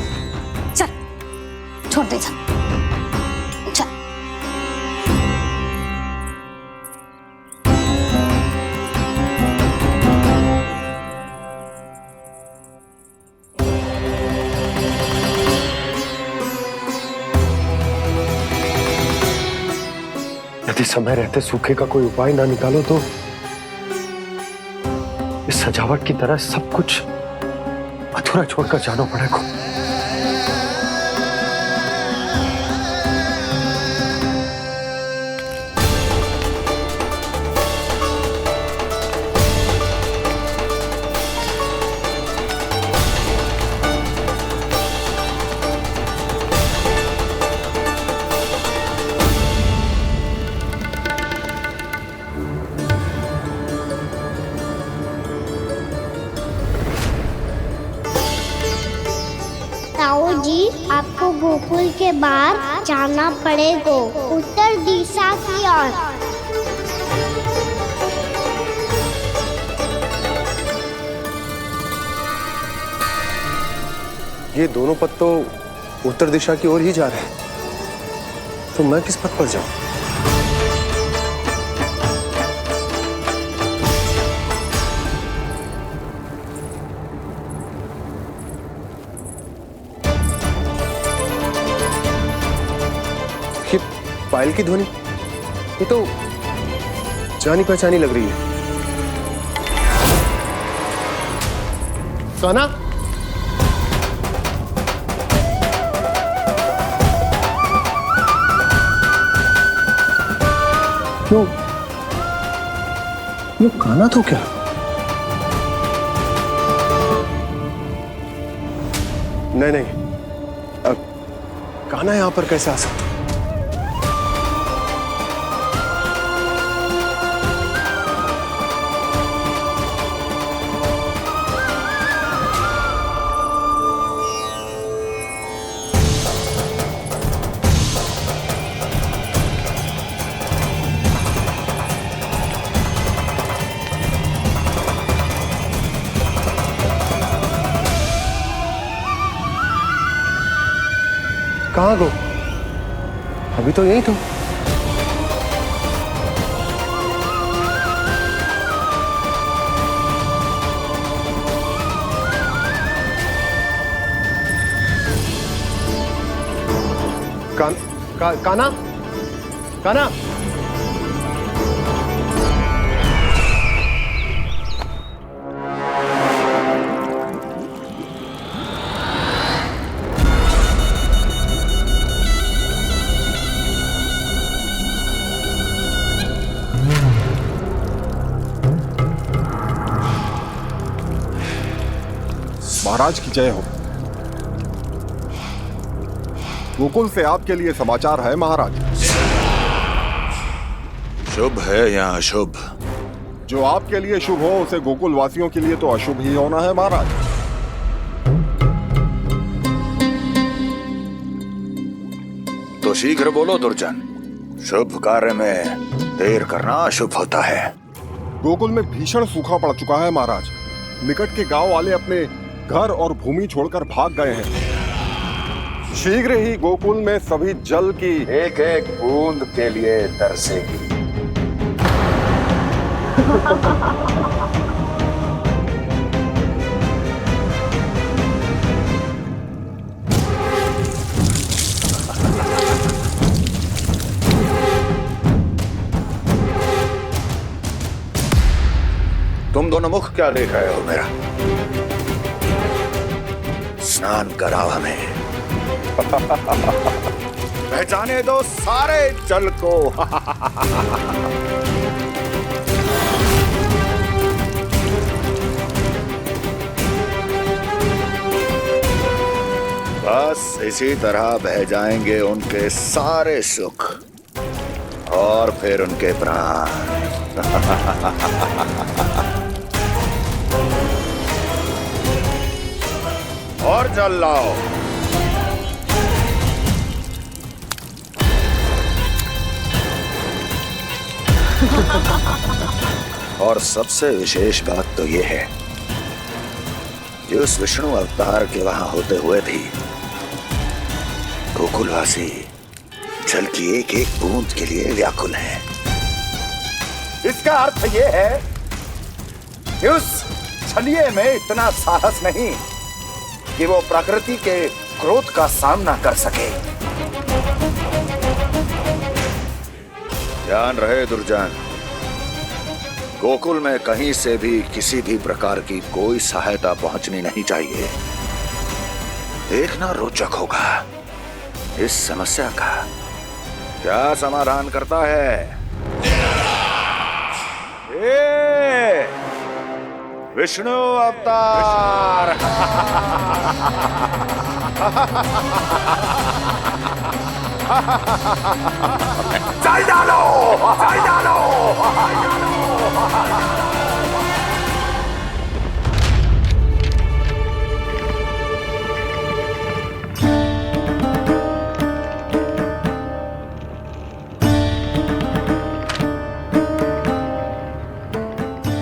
चल, छोड़ दे, चल। यदि समय रहते सूखे का कोई उपाय ना निकालो तो इस सजावट की तरह सब कुछ अधूरा छोड़कर जाना पड़ेगा। ताऊ जी, आपको गोकुल के बाहर जाना पड़ेगा, उत्तर दिशा की ओर। ये दोनों पथ तो उत्तर दिशा की ओर ही जा रहे हैं, तो मैं किस पथ पर जाऊं? ये पायल की ध्वनि, ये तो जानी पहचानी लग रही है। कान्हा, क्यों? ये कान्हा तो क्या? नहीं नहीं, कान्हा यहां पर कैसे आ सकता? कहाँ गो? अभी तो यही तो। कान्हा, कान्हा, महाराज की जय हो। गोकुल से आपके लिए समाचार है महाराज। शुभ है या अशुभ? जो आपके लिए शुभ हो उसे गोकुल वासियों के लिए तो अशुभ ही होना है महाराज। तो शीघ्र बोलो दुर्जन, शुभ कार्य में देर करना अशुभ होता है। गोकुल में भीषण सूखा पड़ चुका है महाराज। निकट के गांव वाले अपने घर और भूमि छोड़कर भाग गए हैं। शीघ्र ही गोकुल में सभी जल की एक एक बूंद के लिए तरसेगी। तुम दोनों मुख क्या देख रहे हो मेरा? स्नान कराओ हमें। पहचाने दो सारे जल को। बस इसी तरह बह जाएंगे उनके सारे सुख और फिर उनके प्राण। और जल लाओ। और सबसे विशेष बात तो यह है कि उस विष्णु अवतार के वहां होते हुए भी गोकुलवासी जल की एक एक बूंद के लिए व्याकुल है। इसका अर्थ यह है कि उस छलिए में इतना साहस नहीं कि वो प्रकृति के क्रोध का सामना कर सके। ध्यान रहे दुर्जन, गोकुल में कहीं से भी किसी भी प्रकार की कोई सहायता पहुंचनी नहीं चाहिए। देखना रोचक होगा इस समस्या का क्या समाधान करता है। ये विष्णु अवतार। चल डालो, चल डालो।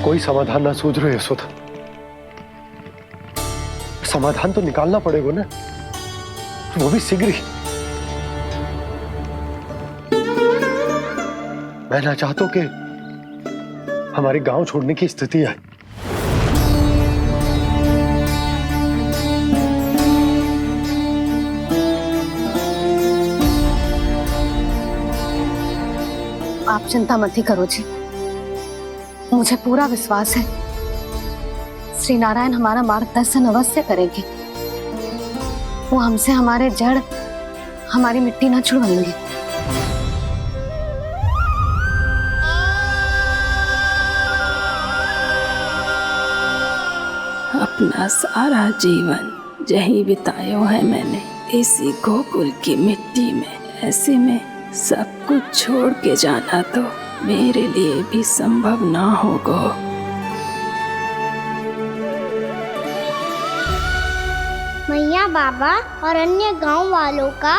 कोई समाधान ना सूझ रहे यशोदा। समाधान तो निकालना पड़ेगा ना, वो भी शीघ्र ही। मैं ना चाहता हूं कि हमारे गांव छोड़ने की स्थिति आए। आप चिंता मत ही करो जी, मुझे पूरा विश्वास है श्री नारायण हमारा मार्गदर्शन अवश्य करेंगे। वो हमसे हमारे जड़, हमारी मिट्टी न छुड़वाएंगे। अपना सारा जीवन यही बिताया है मैंने, इसी गोकुल की मिट्टी में। ऐसे में सब कुछ छोड़ के जाना तो मेरे लिए भी संभव ना होगा। मैया बाबा और अन्य गांव वालों का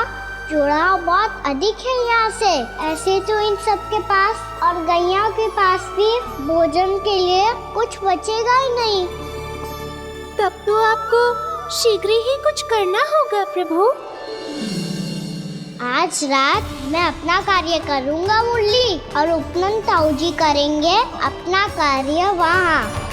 जुड़ाव बहुत अधिक है यहाँ से। ऐसे तो इन सब के पास और गैया के पास भी भोजन के लिए कुछ बचेगा ही नहीं। तब तो आपको शीघ्र ही कुछ करना होगा प्रभु। आज रात मैं अपना कार्य करूँगा मुरली, और उपनंद ताऊ जी करेंगे अपना कार्य वहाँ।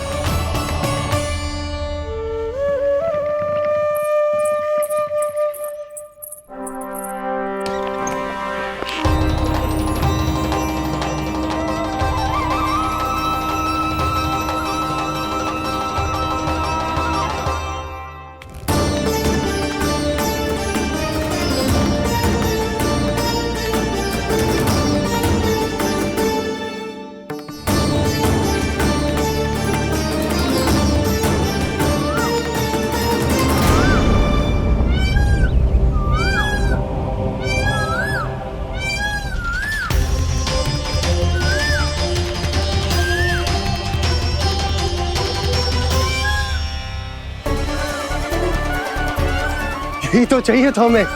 यही तो चाहिए था हमें।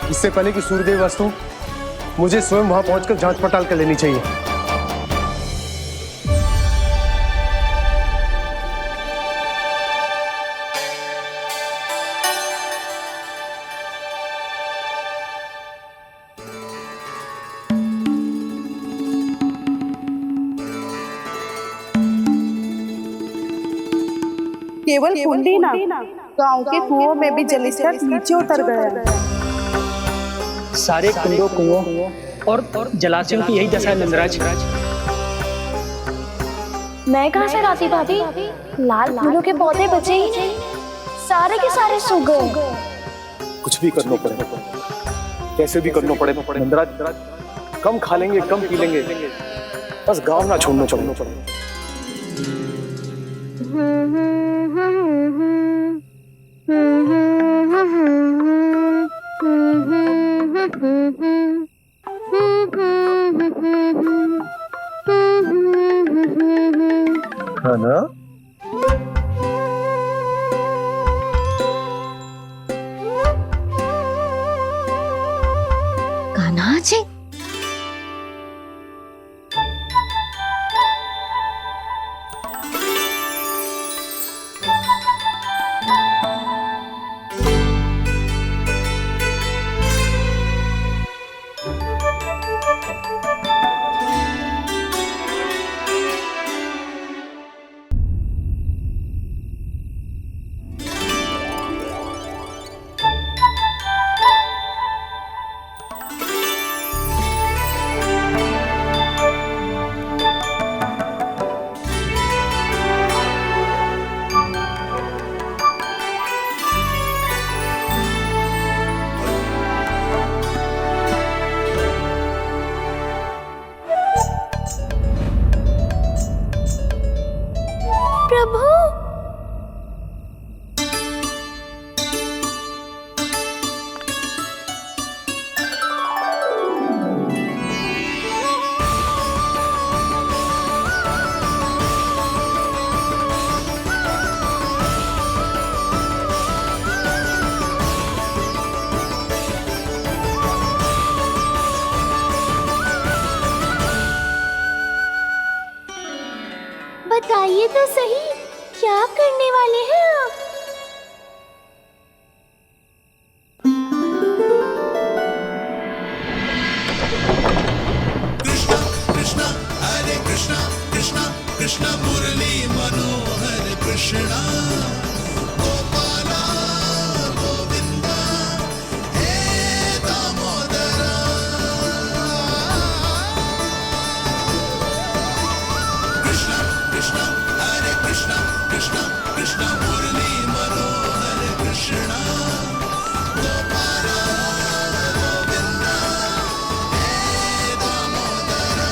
इससे पहले कि सूर्यदेव वस्तु, मुझे स्वयं वहां पहुंचकर जांच पड़ताल कर लेनी चाहिए। केवल कुंडी ना, गांव के कुओं में भी जलस्तर नीचे उतर गया। सारे कुंडों, कुओं और जलाशयों की यही दशा है नंदराज। मैं कहाँ से लाती भाभी? लाल फूलों के पौधे बचे ही नहीं। सारे के सारे सो गए। कुछ भी करना पड़ेगा, कैसे भी करना पड़ेगा। नंदराज, कम खा लेंगे, कम पी लेंगे, बस गांव ना छोड़ना पड़ेगा। है ना? कान्हा जी, प्रभु, बताइए तो सही, क्या करने वाले हैं आप? कृष्णा हरे कृष्णा कृष्णा कृष्णा मुरली मनोहर कृष्णा गोपाला गोविंदा हे दामोदरा। कृष्णा कृष्णा हरे कृष्णा कृष्णा कृष्णा मुरली मनोहर कृष्णा गोपाला गोविंदा हे दामोदरा।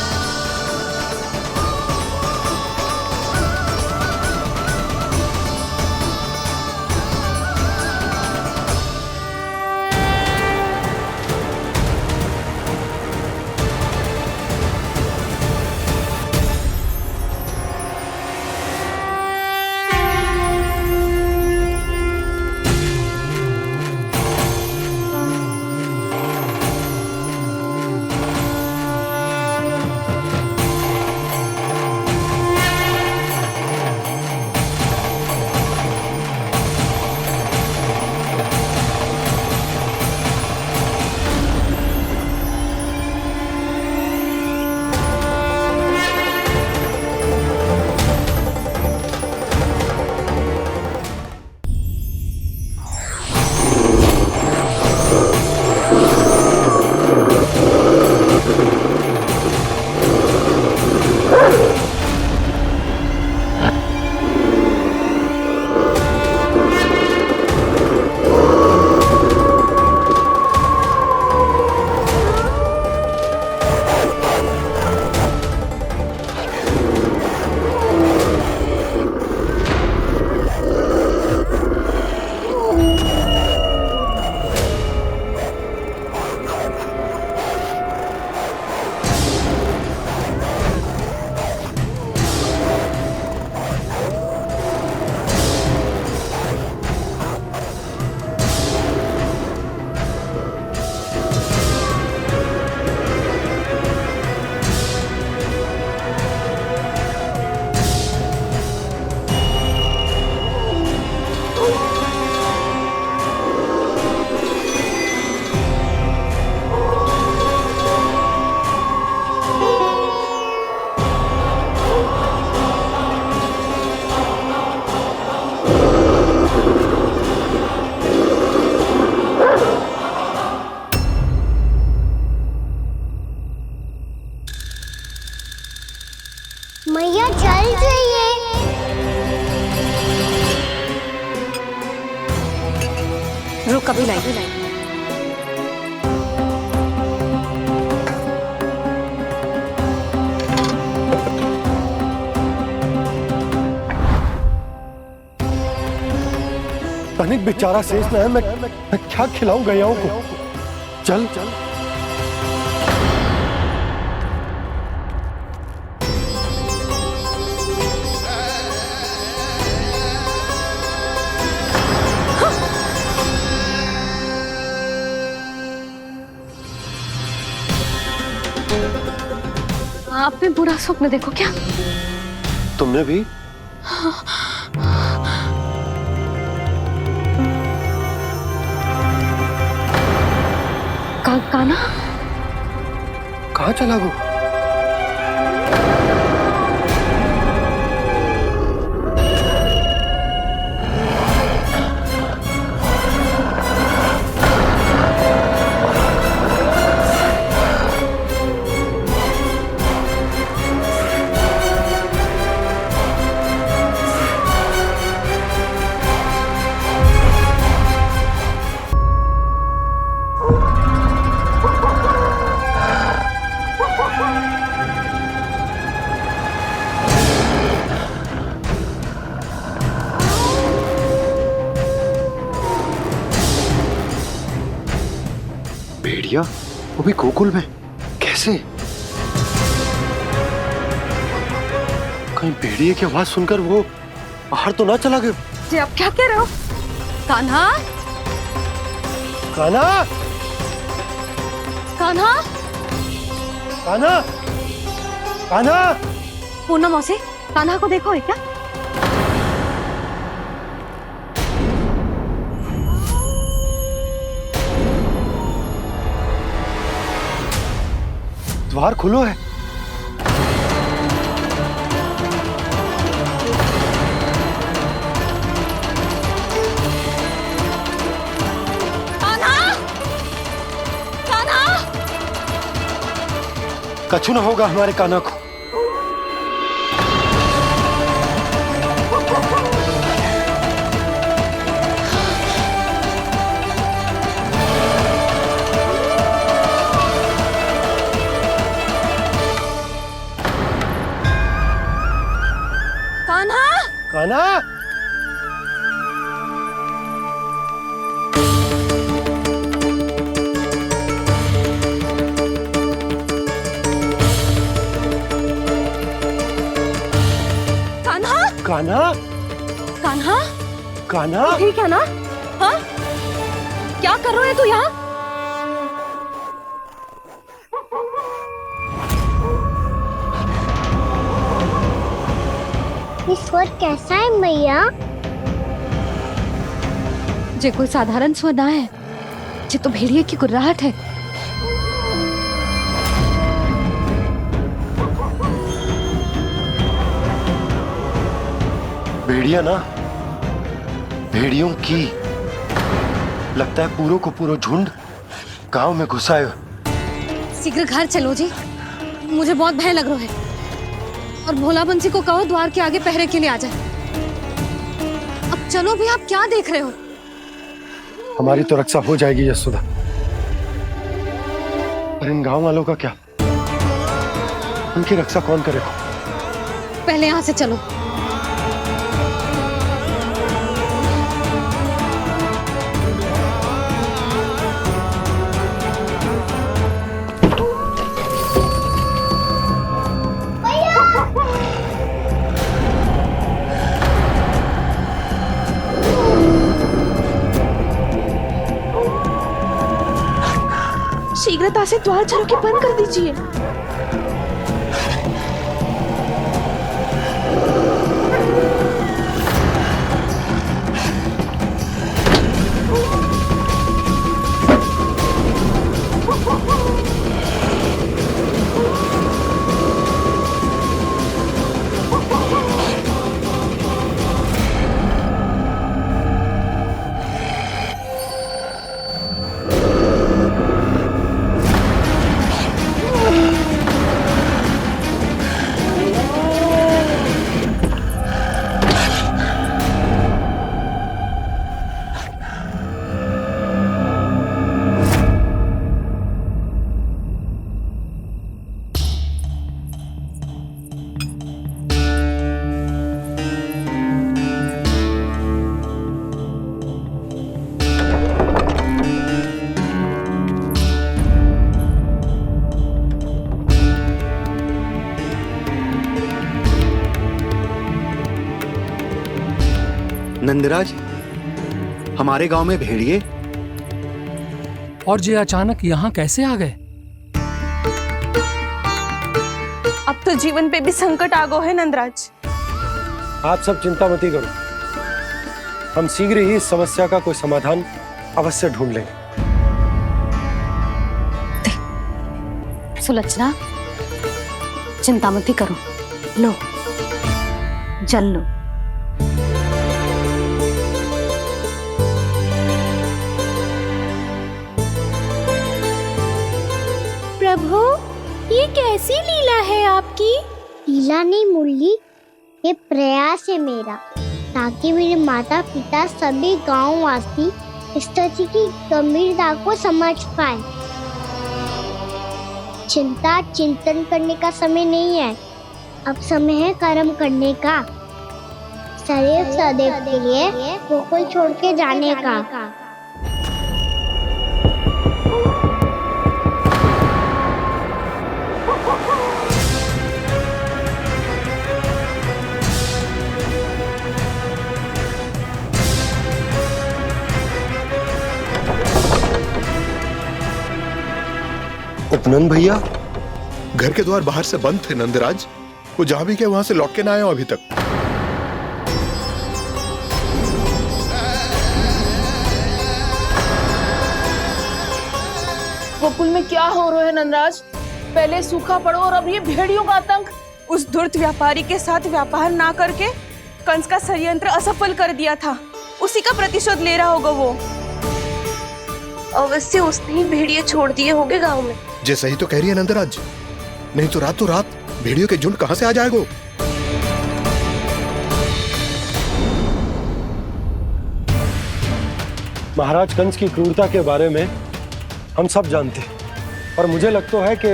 मैया जल जाइए। लोग कभी लाएंगे। तनिक बेचारा शेष न है, मैं क्या खिलाऊं गयाओं को। चल चल आपने बुरा स्वप्न देखो क्या? तुमने भी? काना कहाँ चला गो? भेड़िया वो भी गोकुल में कैसे? कहीं भेड़िए की आवाज सुनकर वो बाहर तो ना चला गया? जी आप क्या कह रहे हो? कान्हा, कान्हा, कान्हा, कान्हा, कान्हा। पूनम मौसी, कान्हा को देखो है क्या? द्वार खुलो है। कान्हा, कान्हा। कछु ना होगा हमारे कान्हा को। कान्हा, कान्हा, कान्हा, कान्हा, कान्हा। ठीक है ना? हाँ? क्या कर रहे हो तू यहाँ? ये स्वर कैसा है मैया? जे कोई साधारण स्वर ना है, जे तो भेड़िए की गुर्राहट है। भेड़िया ना, भेड़ियों की लगता है पूरो को पूरो झुंड गांव में घुसा है। शीघ्र घर चलो जी, मुझे बहुत भय लग रहा है। और भोला बंसी को कहो द्वार के आगे पहरे के लिए आ जाए। अब चलो भी, आप क्या देख रहे हो? हमारी तो रक्षा हो जाएगी यशोदा, पर इन गांव वालों का क्या? उनकी रक्षा कौन करेगा? पहले यहाँ से चलो। शीघ्रता से द्वार चलो के बंद कर दीजिए। नंदराज, हमारे गांव में भेड़िए और ये अचानक यहाँ कैसे आ गए? अब तो जीवन पे भी संकट आ गो है नंदराज। आप सब चिंता मत करो, हम शीघ्र ही इस समस्या का कोई समाधान अवश्य ढूंढ लेंगे। सुलक्षणा, चिंता मत करो, लो जल लो। प्रभु, ये कैसी लीला है आपकी? लीला नहीं मुरली, ये प्रयास है मेरा, ताकि मेरे माता पिता सभी गांव वासी इस स्थिति की गंभीरता को समझ पाए। चिंता चिंतन करने का समय नहीं है, अब समय है कर्म करने का, सदैव सदैव के लिए गोकुल छोड़ के जाने का। उपनंद भैया, घर के द्वार बाहर से बंद थे नंदराज, वो जहां भी गए वहां से लौट के ना आए हो अभी तक। गोकुल में क्या हो रहा है नंदराज? पहले सूखा पड़ो और अब ये भेड़ियों का आतंक। उस धूर्त व्यापारी के साथ व्यापार ना करके कंस का षड्यंत्र असफल कर दिया था, उसी का प्रतिशोध ले रहा होगा वो। अवश्य उसने ही भेड़िए छोड़ दिए होंगे गांव में। जैसा ही तो कह रही है नंदराज, नहीं तो रात भेड़ियों के झुंड कहां से आ जाएगा? महाराज कंस की क्रूरता के बारे में हम सब जानते हैं, और मुझे लगता है कि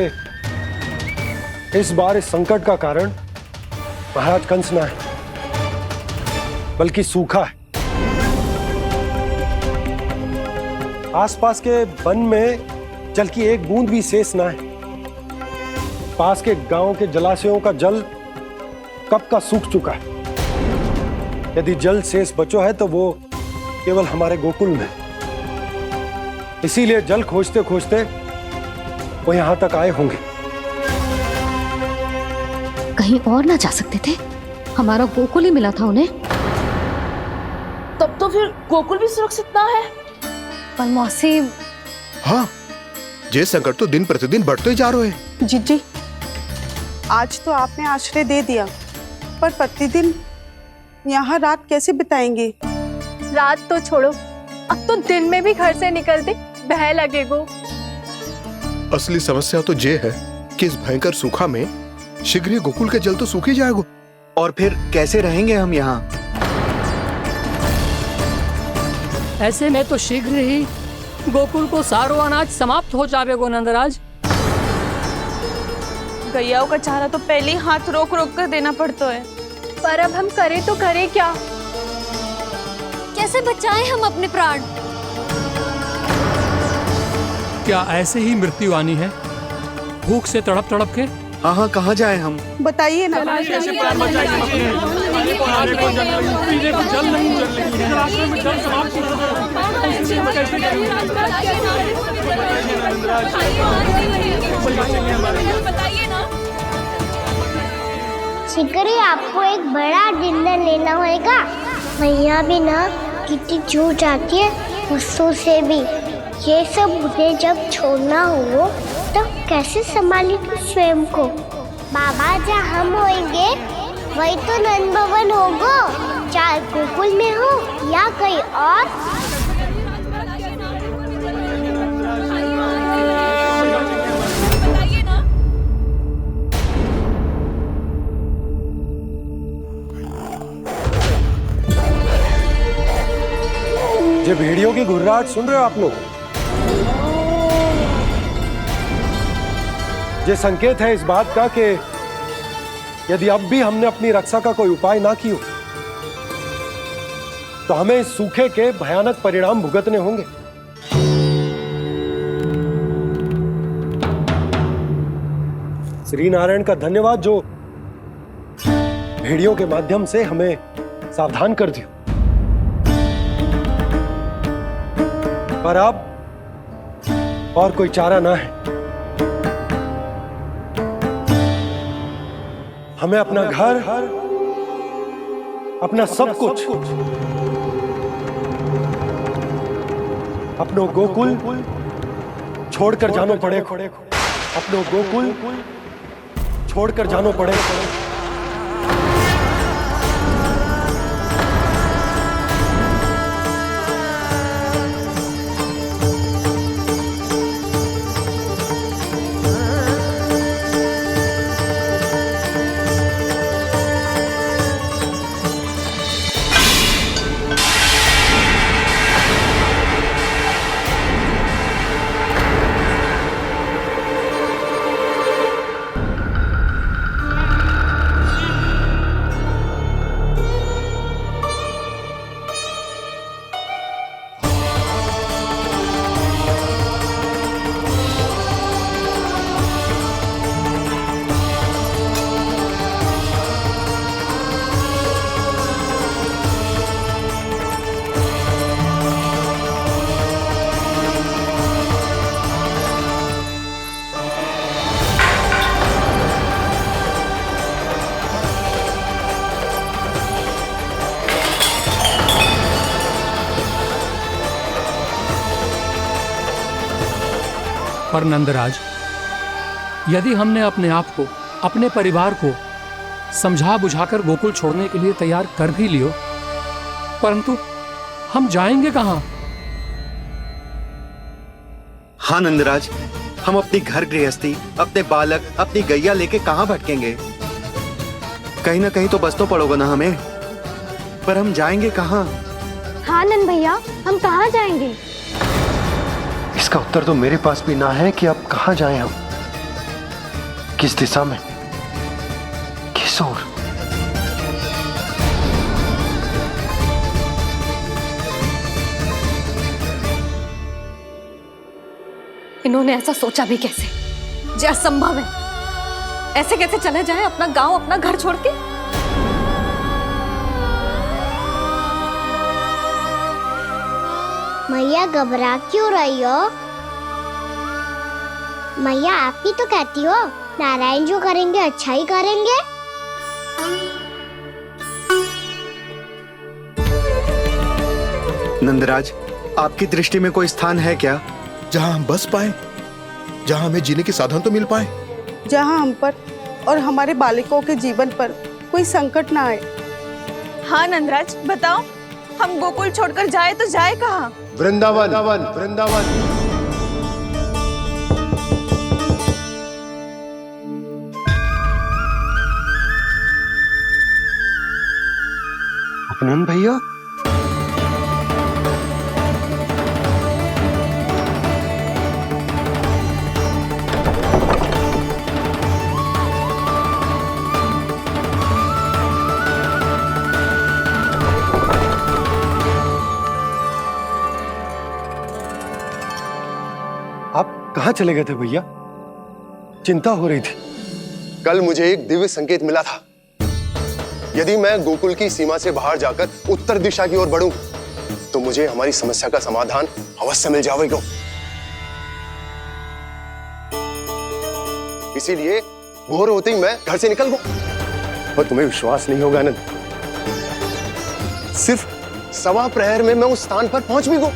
इस बार इस संकट का कारण महाराज कंस ना है, बल्कि सूखा है। आसपास के वन में जल की एक बूंद भी शेष ना है। पास के गांव के जलाशयों का जल कब का सूख चुका है। यदि जल शेष बचो है तो वो केवल हमारे गोकुल में। इसीलिए जल खोजते खोजते वो यहां तक आए होंगे। कहीं और ना जा सकते थे? हमारा गोकुल ही मिला था उन्हें। तब तो फिर गोकुल भी सुरक्षित ना है। पर मौसी, हाँ, ये संकट तो दिन प्रतिदिन बढ़ते जा रहे हैं। जीजी, आज तो आपने आश्रय दे दिया, पर प्रतिदिन यहाँ रात कैसे बिताएंगे? रात तो छोड़ो, अब तो दिन में भी घर से निकलते भय लगेगो। असली समस्या तो ये है कि इस भयंकर सूखा में शीघ्र ही गोकुल के जल तो सूख ही जाएगा। और फिर कैसे रहेंगे हम यहाँ? ऐसे में तो शीघ्र ही गोकुल को सारो अनाज समाप्त हो जाएगो नंदराज। गैयाओं का चारा तो पहले ही हाथ रोक रोक कर देना पड़ता है। पर अब हम करें तो करें क्या? कैसे बचाएं हम अपने प्राण? क्या ऐसे ही मृत्यु आनी है, भूख से तड़प तड़प के? हाँ, कहाँ जाएं हम? बताइए ना। शीघ्र ही आपको एक बड़ा डिनर लेना होगा। मैया भी ना कितनी जूझ जाती है गुस्सों से भी। ये सब उन्हें जब छोड़ना हो तो कैसे संभाली तू स्वयं को? बाबा जहाँ हम होंगे वही तो नंद भवन होगा, चाहे गोकुल में हो या कहीं और। ये भेड़ियों की घुर्राहट सुन रहे हो आप लोग? ये संकेत है इस बात का कि यदि अब भी हमने अपनी रक्षा का कोई उपाय ना किया तो हमें इस सूखे के भयानक परिणाम भुगतने होंगे। श्री नारायण का धन्यवाद जो भेड़ियों के माध्यम से हमें सावधान कर दिया। पर अब और कोई चारा ना है। हमें अपना घर, अपना सब कुछ, अपनो गोकुल छोड़कर जानो पड़े। अपनो गोकुल छोड़कर जानो पड़े। पर नंदराज, यदि हमने अपने आप को, अपने परिवार को समझा बुझाकर गोकुल छोड़ने के लिए तैयार कर भी लियो, परंतु हम जाएंगे कहां? हाँ नंदराज, हम अपनी घर गृहस्थी, अपने बालक, अपनी गैया लेके कहां भटकेंगे? कहीं ना कहीं तो बस तो पड़ोगे ना हमें, पर हम जाएंगे कहां? हाँ नंद भैया, हम कहाँ जाएंगे? इसका उत्तर तो मेरे पास भी ना है कि अब कहां जाएं हम, किस दिशा में, किस ओर। इन्होंने ऐसा सोचा भी कैसे, जो असंभव है। ऐसे कैसे चले जाए अपना गांव, अपना घर छोड़ के? मैया घबरा क्यों रही हो? मैया आप ही तो कहती हो नारायण जो करेंगे अच्छा ही करेंगे। नंदराज, आपकी दृष्टि में कोई स्थान है क्या जहां हम बस पाए, जहां हमें जीने के साधन तो मिल पाए, जहां हम पर और हमारे बालकों के जीवन पर कोई संकट ना आए? हाँ नंदराज, बताओ, हम गोकुल छोड़कर जाए तो जाए कहाँ? वृंदावन, वृंदावन। अपनन भैया, कहां चले गए थे भैया? चिंता हो रही थी। कल मुझे एक दिव्य संकेत मिला था। यदि मैं गोकुल की सीमा से बाहर जाकर उत्तर दिशा की ओर बढ़ूं, तो मुझे हमारी समस्या का समाधान अवश्य मिल जाएगा। इसीलिए भोर होते ही मैं घर से निकल गया। और तुम्हें विश्वास नहीं होगा आनंद, सिर्फ सवा प्रहर में मैं उस स्थान पर पहुंच भी गया।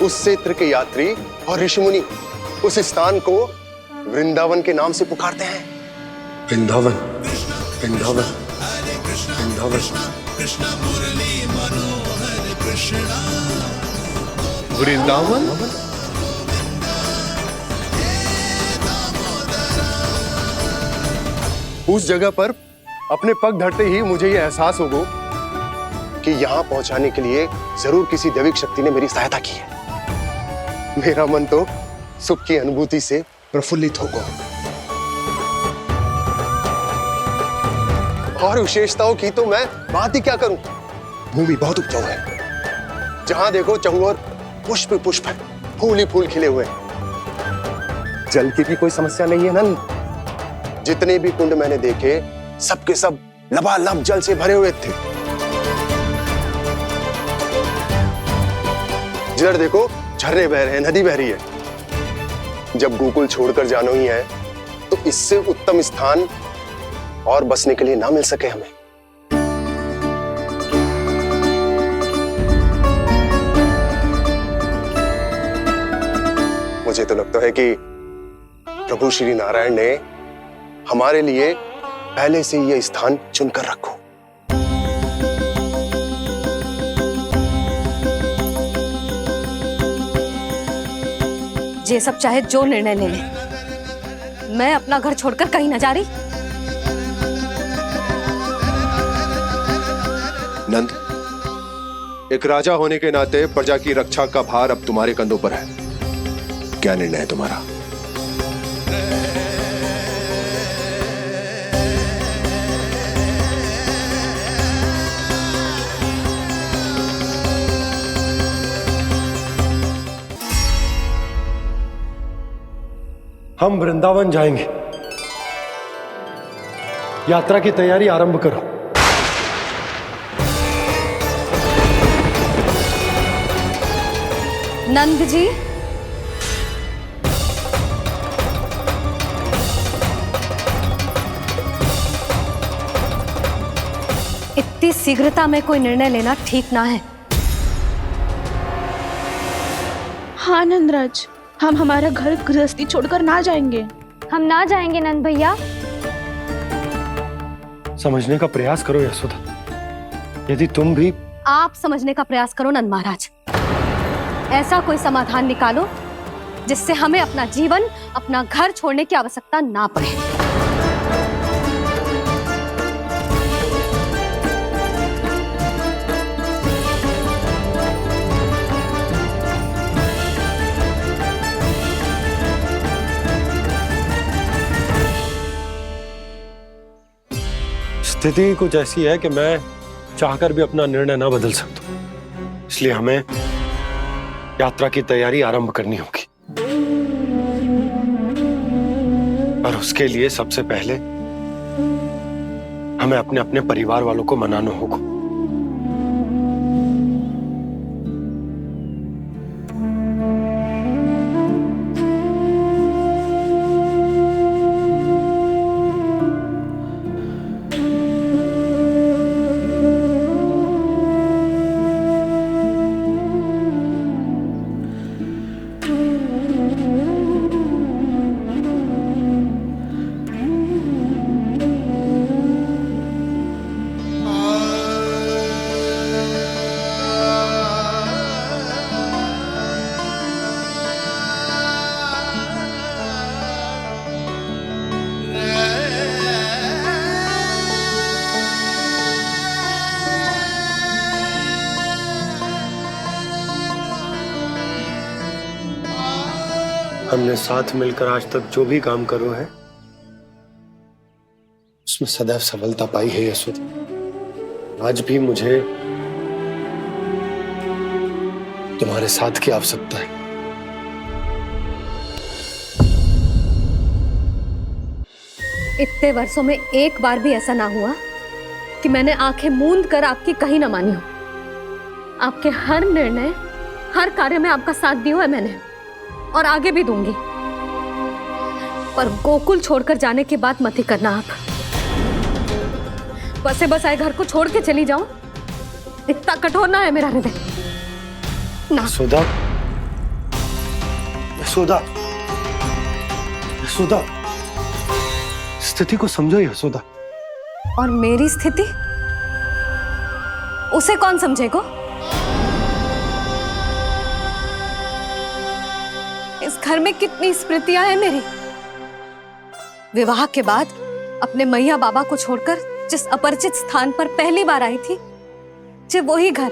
उस क्षेत्र के यात्री और ऋषिमुनि उस स्थान को वृंदावन के नाम से पुकारते हैं। वृंदावन, वृंदावन, वृंदावन। वृंदावन? उस जगह पर अपने पग धरते ही मुझे यह एहसास होगा कि यहां पहुंचाने के लिए जरूर किसी दैविक शक्ति ने मेरी सहायता की है। मेरा मन तो सुख की अनुभूति से प्रफुल्लित होगा। और विशेषताओं की तो मैं बात ही क्या करूं। भूमि बहुत उपजाऊ है, जहां देखो चहुओर पुष्प पुष्प है, फूल ही फूल खिले हुए हैं। जल की भी कोई समस्या नहीं है नंद। जितने भी कुंड मैंने देखे, सबके सब लबालब जल से भरे हुए थे। जिधर देखो झरने बह रहे हैं, नदी बह रही है। जब गोकुल छोड़कर जाना ही है तो इससे उत्तम स्थान और बसने के लिए ना मिल सके हमें। मुझे तो लगता है कि प्रभु श्री नारायण ने हमारे लिए पहले से यह स्थान चुनकर रखो। ये सब चाहे जो निर्णय ले ले, मैं अपना घर छोड़कर कहीं न जा रही। नंद, एक राजा होने के नाते प्रजा की रक्षा का भार अब तुम्हारे कंधों पर है। क्या निर्णय है तुम्हारा? हम वृंदावन जाएंगे। यात्रा की तैयारी आरंभ करो। नंद जी, इतनी शीघ्रता में कोई निर्णय लेना ठीक ना है। हाँ नंदराज, हम हमारा घर गृहस्थी छोड़कर ना जाएंगे। हम ना जाएंगे नंद भैया। समझने का प्रयास करो यशोदा। यदि तुम भी आप समझने का प्रयास करो नंद महाराज। ऐसा कोई समाधान निकालो जिससे हमें अपना जीवन, अपना घर छोड़ने की आवश्यकता ना पड़े। स्थिति कुछ ऐसी है कि मैं चाहकर भी अपना निर्णय ना बदल सकता, इसलिए हमें यात्रा की तैयारी आरंभ करनी होगी। और उसके लिए सबसे पहले हमें अपने अपने परिवार वालों को मनाना होगा। हमने साथ मिलकर आज तक जो भी काम करो है उसमें सदैव सफलता पाई है यशोदा। आज भी मुझे तुम्हारे साथ की आवश्यकता है। इतने वर्षों में एक बार भी ऐसा ना हुआ कि मैंने आंखें मूंद कर आपकी कहीं ना मानी हो। आपके हर निर्णय, हर कार्य में आपका साथ दिया है मैंने, और आगे भी दूंगी। पर गोकुल छोड़कर जाने की बात मत ही करना आप। बसे बसाए घर को छोड़ के चली जाऊं, इतना कठोर ना है मेरा हृदय ना। यशोदा, यशोदा, यशोदा, स्थिति को समझो यशोदा। और मेरी स्थिति उसे कौन समझेगा? इस घर में कितनी स्मृतियां हैं मेरी। विवाह के बाद अपने मैया बाबा को छोड़कर जिस अपरिचित स्थान पर पहली बार आई थी, जो वही घर।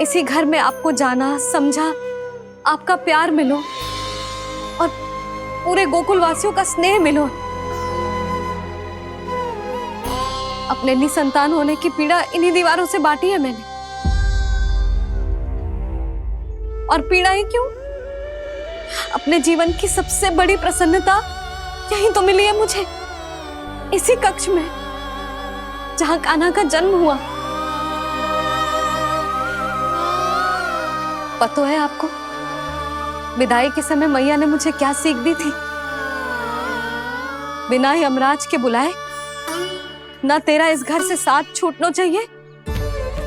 इसी घर में आपको जाना, समझा, आपका प्यार मिलो और पूरे गोकुल वासियों का स्नेह मिलो। अपने निसंतान होने की पीड़ा इन्हीं दीवारों से बांटी है मैंने। और पीड़ा ही क्यों? अपने जीवन की सबसे बड़ी प्रसन्नता यही तो मिली है मुझे, इसी कक्ष में जहां कान्हा का जन्म हुआ। पता है आपको विदाई के समय मैया ने मुझे क्या सीख दी थी? बिना यमराज के बुलाए ना तेरा इस घर से साथ छूटना चाहिए,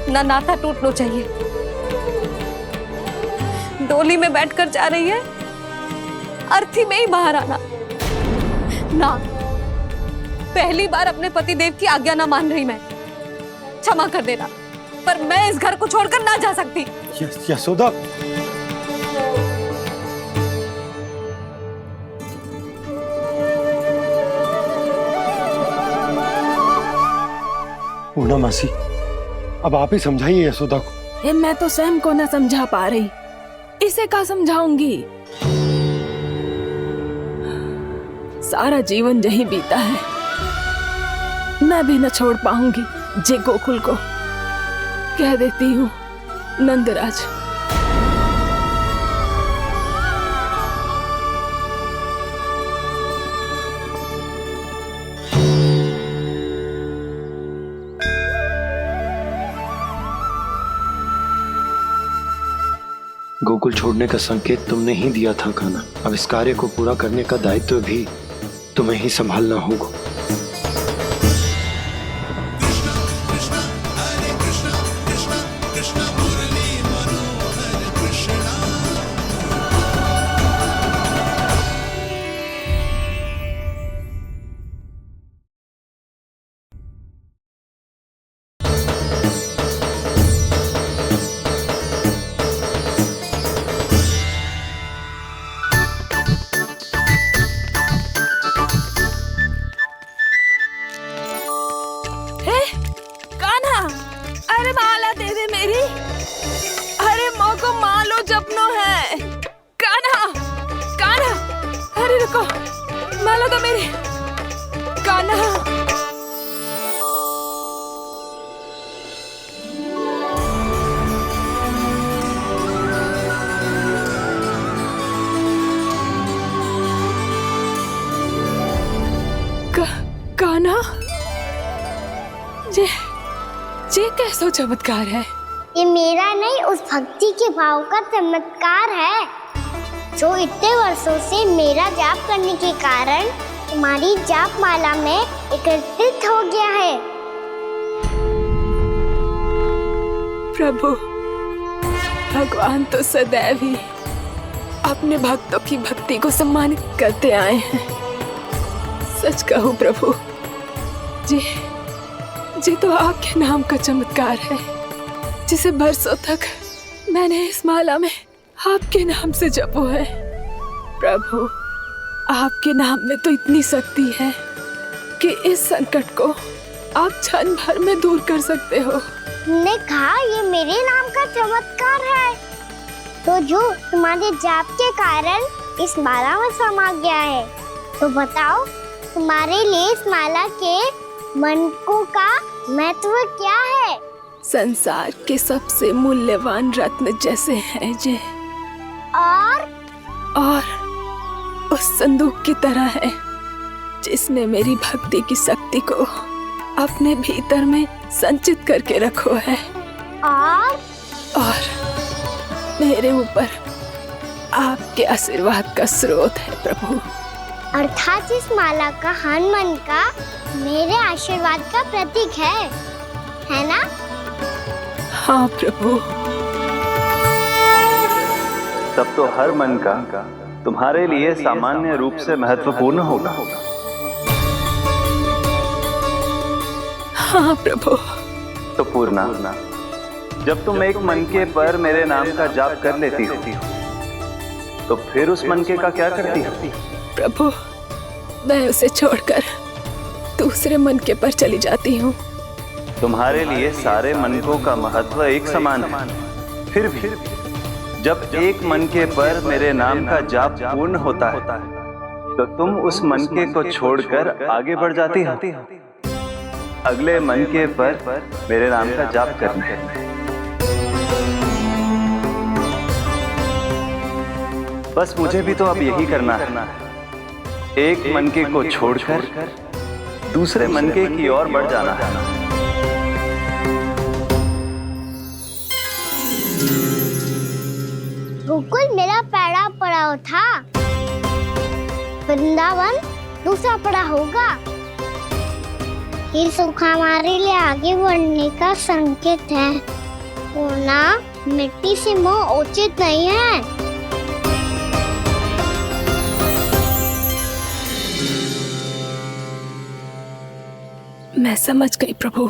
ना नाता टूटना चाहिए। डोली में बैठकर जा रही है, अर्थी में ही बाहर आना ना। पहली बार अपने पति देव की आज्ञा ना मान रही मैं, क्षमा कर देना, पर मैं इस घर को छोड़कर ना जा सकती। यशोदा, पूर्णा मासी, अब आप ही समझाइए यशोदा को। ये मैं तो स्वयं को न समझा पा रही, इसे क्या समझाऊंगी? सारा जीवन यही बीता है, मैं भी न छोड़ पाऊंगी जे गोकुल को। कह देती हूँ नंदराज। गोकुल छोड़ने का संकेत तुमने ही दिया था कान्हा। अब इस कार्य को पूरा करने का दायित्व भी तुम्हें ही संभालना होगा। माला तो मेरी कान्हा। कान्हा, ये कैसा चमत्कार है? ये मेरा नहीं, उस भक्ति के भाव का चमत्कार है जो इतने वर्षों से मेरा जाप करने के कारण तुम्हारी जाप माला में एकत्रित हो गया है। प्रभु, भगवान तो सदैव ही अपने भक्तों की भक्ति को सम्मानित करते आए हैं। सच कहूं प्रभु, जी तो आपके नाम का चमत्कार है, जिसे बरसों तक मैंने इस माला में आपके नाम से जपो है। प्रभु, आपके नाम में तो इतनी शक्ति है कि इस संकट को आप क्षण भर में दूर कर सकते हो। तुमने कहा ये मेरे नाम का चमत्कार है, तो जो तुम्हारे जाप के कारण इस माला में समा गया है, तो बताओ तुम्हारे लिए इस माला के मनकों का महत्व क्या है? संसार के सबसे मूल्यवान रत्न जैसे हैं जे, और उस संदूक की तरह है जिसने मेरी भक्ति की शक्ति को अपने भीतर में संचित करके रखो है। और मेरे ऊपर आपके आशीर्वाद का स्रोत है प्रभु। अर्थात इस माला का हनुमान का मेरे आशीर्वाद का प्रतीक है ना? हाँ प्रभु। तब तो हर मन का तुम्हारे लिए सामान्य रूप से महत्वपूर्ण होगा। हाँ प्रभु। तो पूर्णा, जब तुम एक मनके पर मेरे नाम का जाप कर लेती हो, तो फिर उस मनके का क्या करती हो? प्रभु, मैं उसे छोड़कर दूसरे मनके पर चली जाती हूँ। तुम्हारे लिए सारे मनकों का महत्व एक समान है। फिर भी जब एक मनके पर मेरे नाम का जाप पूर्ण होता है, तो तुम उस मनके को छोड़कर आगे बढ़ जाती हो अगले मनके पर मेरे नाम का जाप करने। बस मुझे भी तो अब यही करना है, एक मनके को छोड़कर दूसरे मनके की ओर बढ़ जाना है। गोकुल मेरा पहला पड़ाव था, वृंदावन दूसरा पड़ाव होगा। ये सुख हमारे लिए आगे बढ़ने का संकेत है। होना मिट्टी से मोह उचित नहीं है। मैं समझ गई प्रभु।